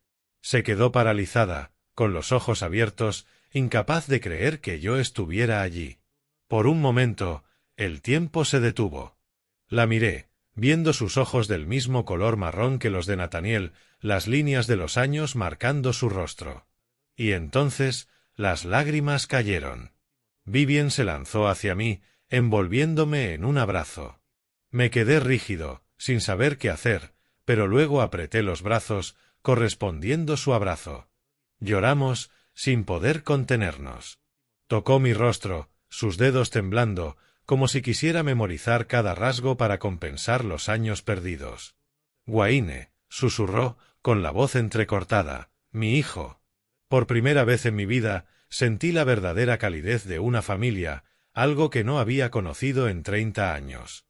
Se quedó paralizada, con los ojos abiertos, incapaz de creer que yo estuviera allí. Por un momento, el tiempo se detuvo. La miré, viendo sus ojos del mismo color marrón que los de Nathaniel, las líneas de los años marcando su rostro. Y entonces, las lágrimas cayeron. Vivian se lanzó hacia mí, envolviéndome en un abrazo. Me quedé rígido, sin saber qué hacer, pero luego apreté los brazos, correspondiendo su abrazo. Lloramos, sin poder contenernos. Tocó mi rostro, sus dedos temblando, como si quisiera memorizar cada rasgo para compensar los años perdidos. Wayne, susurró, con la voz entrecortada, mi hijo. Por primera vez en mi vida, sentí la verdadera calidez de una familia, algo que no había conocido en 30 años.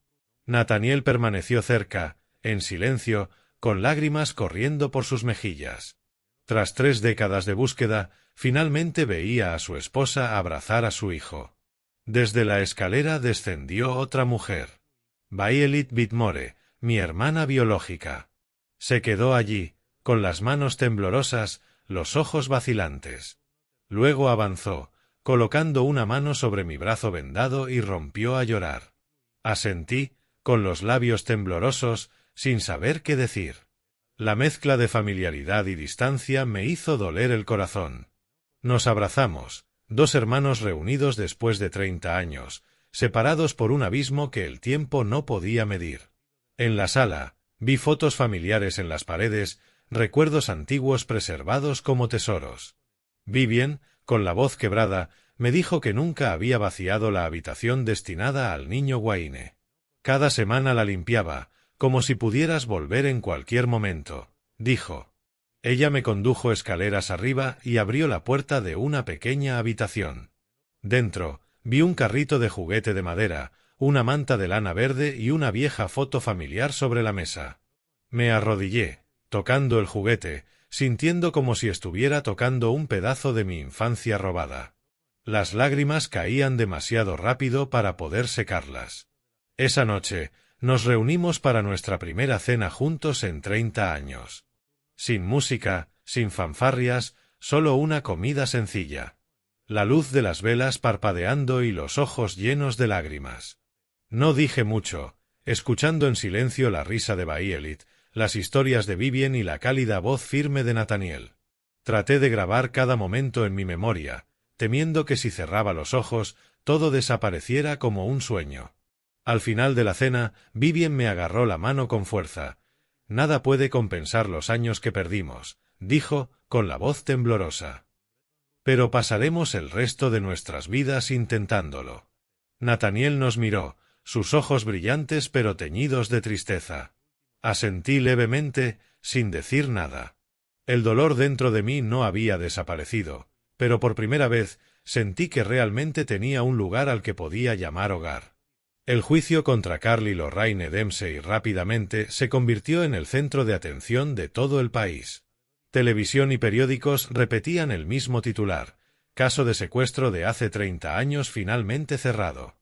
Nathaniel permaneció cerca, en silencio, con lágrimas corriendo por sus mejillas. Tras 3 décadas de búsqueda, finalmente veía a su esposa abrazar a su hijo. Desde la escalera descendió otra mujer. Violet Whitmore, mi hermana biológica. Se quedó allí, con las manos temblorosas, los ojos vacilantes. Luego avanzó, colocando una mano sobre mi brazo vendado y rompió a llorar. Asentí, con los labios temblorosos, sin saber qué decir. La mezcla de familiaridad y distancia me hizo doler el corazón. Nos abrazamos, 2 hermanos reunidos después de 30 años, separados por un abismo que el tiempo no podía medir. En la sala, vi fotos familiares en las paredes, recuerdos antiguos preservados como tesoros. Vivian, con la voz quebrada, me dijo que nunca había vaciado la habitación destinada al niño Wayne. Cada semana la limpiaba, como si pudieras volver en cualquier momento, dijo. Ella me condujo escaleras arriba y abrió la puerta de una pequeña habitación. Dentro, vi un carrito de juguete de madera, una manta de lana verde y una vieja foto familiar sobre la mesa. Me arrodillé, tocando el juguete, sintiendo como si estuviera tocando un pedazo de mi infancia robada. Las lágrimas caían demasiado rápido para poder secarlas. Esa noche, nos reunimos para nuestra primera cena juntos en 30 años. Sin música, sin fanfarrias, solo una comida sencilla. La luz de las velas parpadeando y los ojos llenos de lágrimas. No dije mucho, escuchando en silencio la risa de Violet, las historias de Vivian y la cálida voz firme de Nathaniel. Traté de grabar cada momento en mi memoria, temiendo que si cerraba los ojos, todo desapareciera como un sueño. Al final de la cena, Vivian me agarró la mano con fuerza. Nada puede compensar los años que perdimos, dijo, con la voz temblorosa. Pero pasaremos el resto de nuestras vidas intentándolo. Nathaniel nos miró, sus ojos brillantes pero teñidos de tristeza. Asentí levemente, sin decir nada. El dolor dentro de mí no había desaparecido, pero por primera vez sentí que realmente tenía un lugar al que podía llamar hogar. El juicio contra Carly Lorraine Dempsey rápidamente se convirtió en el centro de atención de todo el país. Televisión y periódicos repetían el mismo titular: caso de secuestro de hace 30 años finalmente cerrado.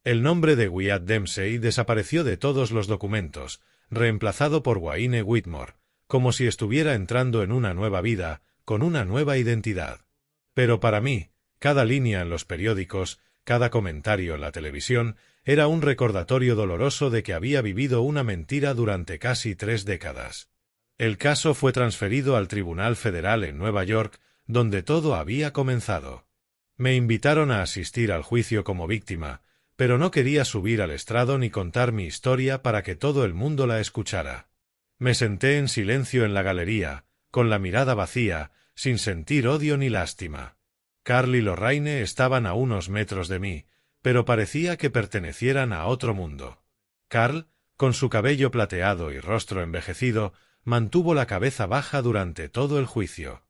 El nombre de Wyatt Dempsey desapareció de todos los documentos, reemplazado por Wayne Whitmore, como si estuviera entrando en una nueva vida, con una nueva identidad. Pero para mí, cada línea en los periódicos, cada comentario en la televisión, era un recordatorio doloroso de que había vivido una mentira durante casi 3 décadas. El caso fue transferido al Tribunal Federal en Nueva York, donde todo había comenzado. Me invitaron a asistir al juicio como víctima, pero no quería subir al estrado ni contar mi historia para que todo el mundo la escuchara. Me senté en silencio en la galería, con la mirada vacía, sin sentir odio ni lástima. Carly y Lorraine estaban a unos metros de mí, pero parecía que pertenecieran a otro mundo. Carl, con su cabello plateado y rostro envejecido, mantuvo la cabeza baja durante todo el juicio.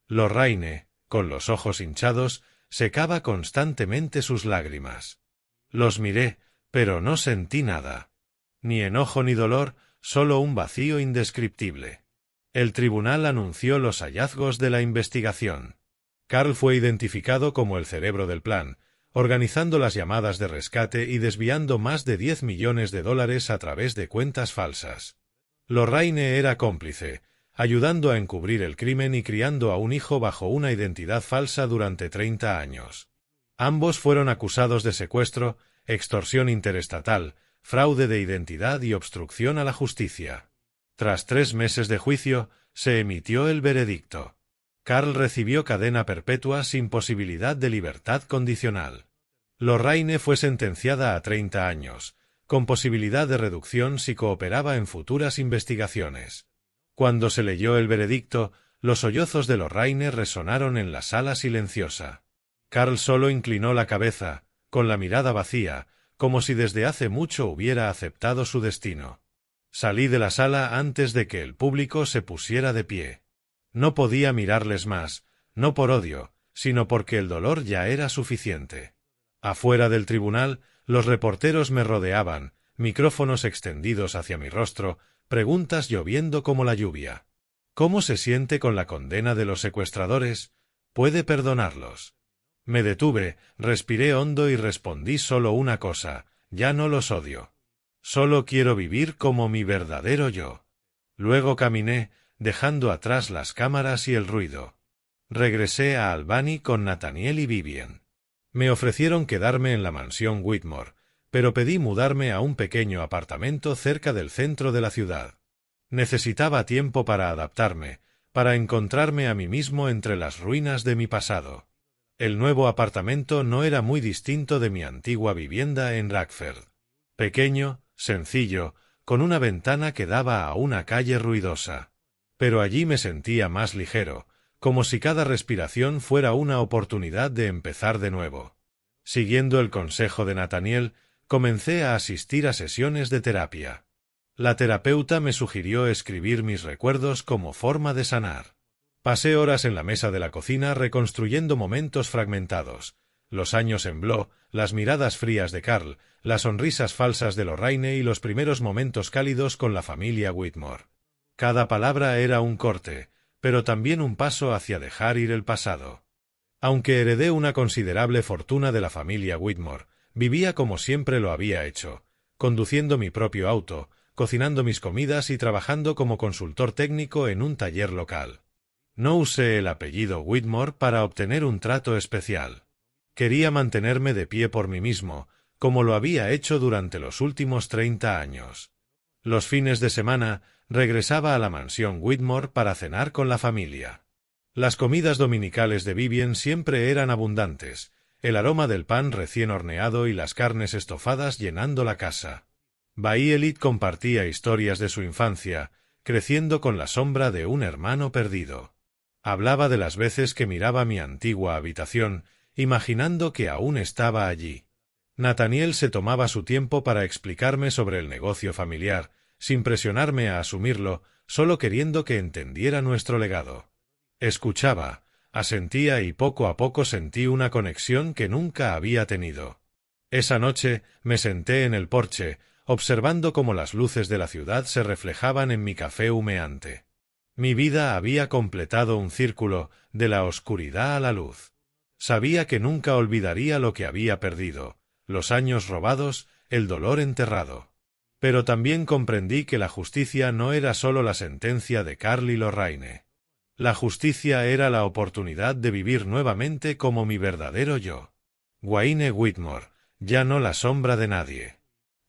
Lorraine, con los ojos hinchados, secaba constantemente sus lágrimas. Los miré, pero no sentí nada. Ni enojo ni dolor, solo un vacío indescriptible. El tribunal anunció los hallazgos de la investigación. Carl fue identificado como el cerebro del plan, organizando las llamadas de rescate y desviando más de $10 millones a través de cuentas falsas. Lorraine era cómplice, ayudando a encubrir el crimen y criando a un hijo bajo una identidad falsa durante 30 años. Ambos fueron acusados de secuestro, extorsión interestatal, fraude de identidad y obstrucción a la justicia. Tras 3 meses de juicio, se emitió el veredicto. Carl recibió cadena perpetua sin posibilidad de libertad condicional. Lorraine fue sentenciada a 30 años, con posibilidad de reducción si cooperaba en futuras investigaciones. Cuando se leyó el veredicto, los sollozos de Lorraine resonaron en la sala silenciosa. Carl solo inclinó la cabeza, con la mirada vacía, como si desde hace mucho hubiera aceptado su destino. Salí de la sala antes de que el público se pusiera de pie. No podía mirarles más, no por odio, sino porque el dolor ya era suficiente. Afuera del tribunal, los reporteros me rodeaban, micrófonos extendidos hacia mi rostro, preguntas lloviendo como la lluvia. ¿Cómo se siente con la condena de los secuestradores? ¿Puede perdonarlos? Me detuve, respiré hondo y respondí solo una cosa: ya no los odio. Solo quiero vivir como mi verdadero yo. Luego caminé, dejando atrás las cámaras y el ruido. Regresé a Albany con Nathaniel y Vivian. Me ofrecieron quedarme en la mansión Whitmore, pero pedí mudarme a un pequeño apartamento cerca del centro de la ciudad. Necesitaba tiempo para adaptarme, para encontrarme a mí mismo entre las ruinas de mi pasado. El nuevo apartamento no era muy distinto de mi antigua vivienda en Rackford. Pequeño, sencillo, con una ventana que daba a una calle ruidosa. Pero allí me sentía más ligero, como si cada respiración fuera una oportunidad de empezar de nuevo. Siguiendo el consejo de Nathaniel, comencé a asistir a sesiones de terapia. La terapeuta me sugirió escribir mis recuerdos como forma de sanar. Pasé horas en la mesa de la cocina reconstruyendo momentos fragmentados: los años en Blois, las miradas frías de Carl, las sonrisas falsas de Lorraine y los primeros momentos cálidos con la familia Whitmore. Cada palabra era un corte, pero también un paso hacia dejar ir el pasado. Aunque heredé una considerable fortuna de la familia Whitmore, vivía como siempre lo había hecho, conduciendo mi propio auto, cocinando mis comidas y trabajando como consultor técnico en un taller local. No usé el apellido Whitmore para obtener un trato especial. Quería mantenerme de pie por mí mismo, como lo había hecho durante los últimos 30 años. Los fines de semana regresaba a la mansión Whitmore para cenar con la familia. Las comidas dominicales de Vivian siempre eran abundantes, el aroma del pan recién horneado y las carnes estofadas llenando la casa. Violet compartía historias de su infancia, creciendo con la sombra de un hermano perdido. Hablaba de las veces que miraba mi antigua habitación, imaginando que aún estaba allí. Nathaniel se tomaba su tiempo para explicarme sobre el negocio familiar, sin presionarme a asumirlo, solo queriendo que entendiera nuestro legado. Escuchaba, asentía y poco a poco sentí una conexión que nunca había tenido. Esa noche me senté en el porche, observando cómo las luces de la ciudad se reflejaban en mi café humeante. Mi vida había completado un círculo, de la oscuridad a la luz. Sabía que nunca olvidaría lo que había perdido, los años robados, el dolor enterrado. Pero también comprendí que la justicia no era solo la sentencia de Carl y Lorraine. La justicia era la oportunidad de vivir nuevamente como mi verdadero yo. Wayne Whitmore, ya no la sombra de nadie.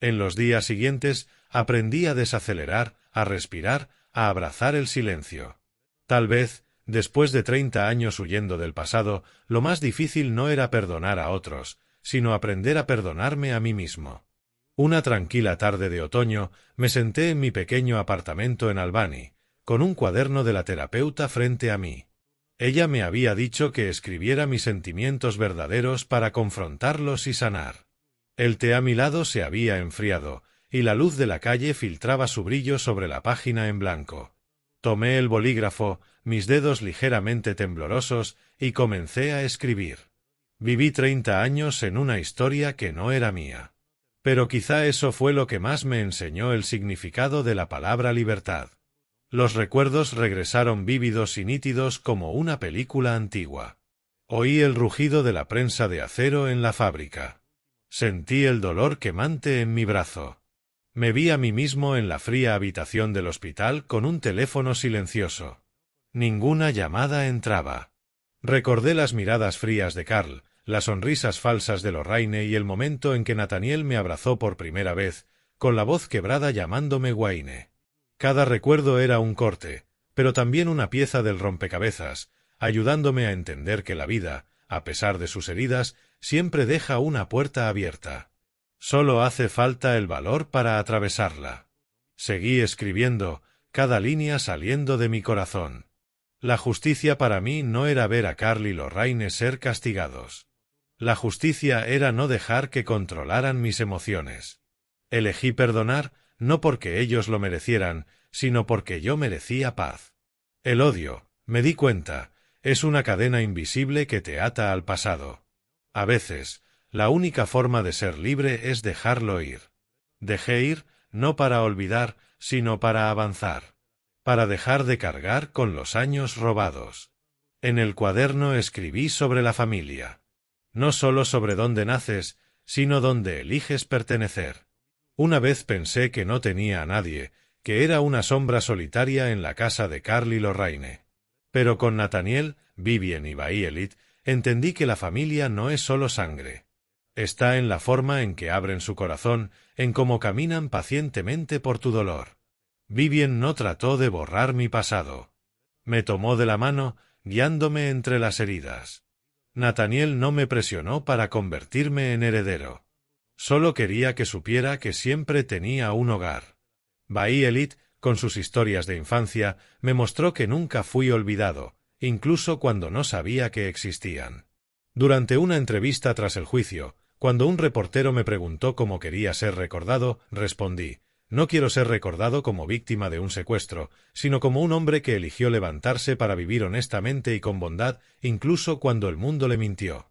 En los días siguientes aprendí a desacelerar, a respirar, a abrazar el silencio. Tal vez, después de 30 años huyendo del pasado, lo más difícil no era perdonar a otros, sino aprender a perdonarme a mí mismo. Una tranquila tarde de otoño me senté en mi pequeño apartamento en Albany, con un cuaderno de la terapeuta frente a mí. Ella me había dicho que escribiera mis sentimientos verdaderos para confrontarlos y sanar. El té a mi lado se había enfriado, y la luz de la calle filtraba su brillo sobre la página en blanco. Tomé el bolígrafo, mis dedos ligeramente temblorosos, y comencé a escribir. Viví 30 años en una historia que no era mía. Pero quizá eso fue lo que más me enseñó el significado de la palabra libertad. Los recuerdos regresaron vívidos y nítidos como una película antigua. Oí el rugido de la prensa de acero en la fábrica. Sentí el dolor quemante en mi brazo. Me vi a mí mismo en la fría habitación del hospital con un teléfono silencioso. Ninguna llamada entraba. Recordé las miradas frías de Carl, las sonrisas falsas de Lorraine y el momento en que Nathaniel me abrazó por primera vez, con la voz quebrada llamándome Wayne. Cada recuerdo era un corte, pero también una pieza del rompecabezas, ayudándome a entender que la vida, a pesar de sus heridas, siempre deja una puerta abierta. Solo hace falta el valor para atravesarla. Seguí escribiendo, cada línea saliendo de mi corazón. La justicia para mí no era ver a Carl y Lorraine ser castigados. La justicia era no dejar que controlaran mis emociones. Elegí perdonar, no porque ellos lo merecieran, sino porque yo merecía paz. El odio, me di cuenta, es una cadena invisible que te ata al pasado. A veces, la única forma de ser libre es dejarlo ir. Dejé ir, no para olvidar, sino para avanzar. para dejar de cargar con los años robados. En el cuaderno escribí sobre la familia. No solo sobre dónde naces, sino dónde eliges pertenecer. Una vez pensé que no tenía a nadie, que era una sombra solitaria en la casa de Carl y Lorraine. Pero con Nathaniel, Vivien y Baielit, entendí que la familia no es solo sangre. Está en la forma en que abren su corazón, en cómo caminan pacientemente por tu dolor. Vivien no trató de borrar mi pasado. Me tomó de la mano, guiándome entre las heridas. Nathaniel no me presionó para convertirme en heredero. Solo quería que supiera que siempre tenía un hogar. Baielit, con sus historias de infancia, me mostró que nunca fui olvidado, incluso cuando no sabía que existían. Durante una entrevista tras el juicio, cuando un reportero me preguntó cómo quería ser recordado, respondí: no quiero ser recordado como víctima de un secuestro, sino como un hombre que eligió levantarse para vivir honestamente y con bondad, incluso cuando el mundo le mintió.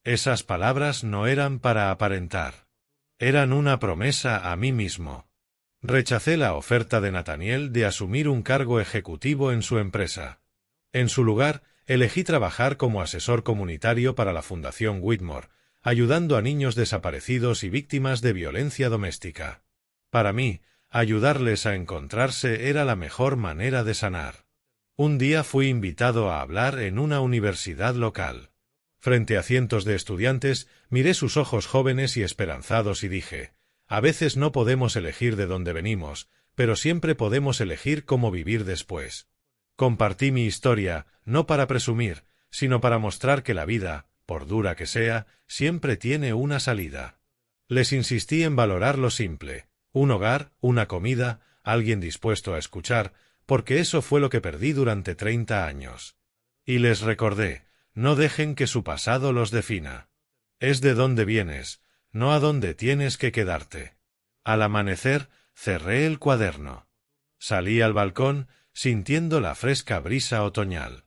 Esas palabras no eran para aparentar. Eran una promesa a mí mismo. Rechacé la oferta de Nathaniel de asumir un cargo ejecutivo en su empresa. En su lugar, elegí trabajar como asesor comunitario para la Fundación Whitmore, ayudando a niños desaparecidos y víctimas de violencia doméstica. Para mí, ayudarles a encontrarse era la mejor manera de sanar. Un día fui invitado a hablar en una universidad local. Frente a cientos de estudiantes, miré sus ojos jóvenes y esperanzados y dije: a veces no podemos elegir de dónde venimos, pero siempre podemos elegir cómo vivir después. Compartí mi historia, no para presumir, sino para mostrar que la vida, por dura que sea, siempre tiene una salida. Les insistí en valorar lo simple: un hogar, una comida, alguien dispuesto a escuchar, porque eso fue lo que perdí durante 30 años. Y les recordé: no dejen que su pasado los defina. Es de dónde vienes, no a dónde tienes que quedarte. Al amanecer, cerré el cuaderno. Salí al balcón, sintiendo la fresca brisa otoñal.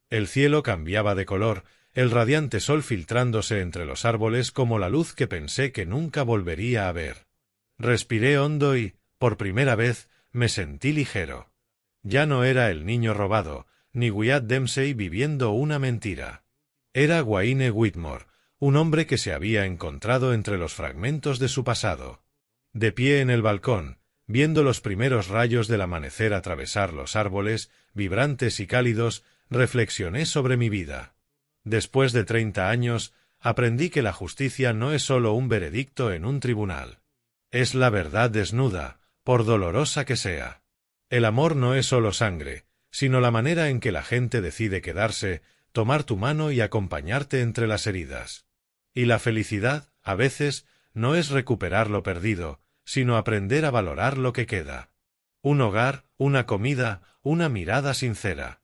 El cielo cambiaba de color, el radiante sol filtrándose entre los árboles como la luz que pensé que nunca volvería a ver. Respiré hondo y, por primera vez, me sentí ligero. Ya no era el niño robado, ni Wyatt Dempsey viviendo una mentira. Era Wayne Whitmore, un hombre que se había encontrado entre los fragmentos de su pasado. De pie en el balcón, viendo los primeros rayos del amanecer atravesar los árboles, vibrantes y cálidos, reflexioné sobre mi vida. Después de 30 años, aprendí que la justicia no es solo un veredicto en un tribunal. Es la verdad desnuda, por dolorosa que sea. El amor no es solo sangre, sino la manera en que la gente decide quedarse, tomar tu mano y acompañarte entre las heridas. Y la felicidad, a veces, no es recuperar lo perdido, sino aprender a valorar lo que queda. Un hogar, una comida, una mirada sincera.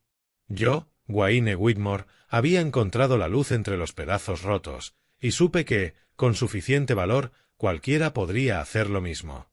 Yo, Wayne Whitmore, había encontrado la luz entre los pedazos rotos, y supe que, con suficiente valor, cualquiera podría hacer lo mismo.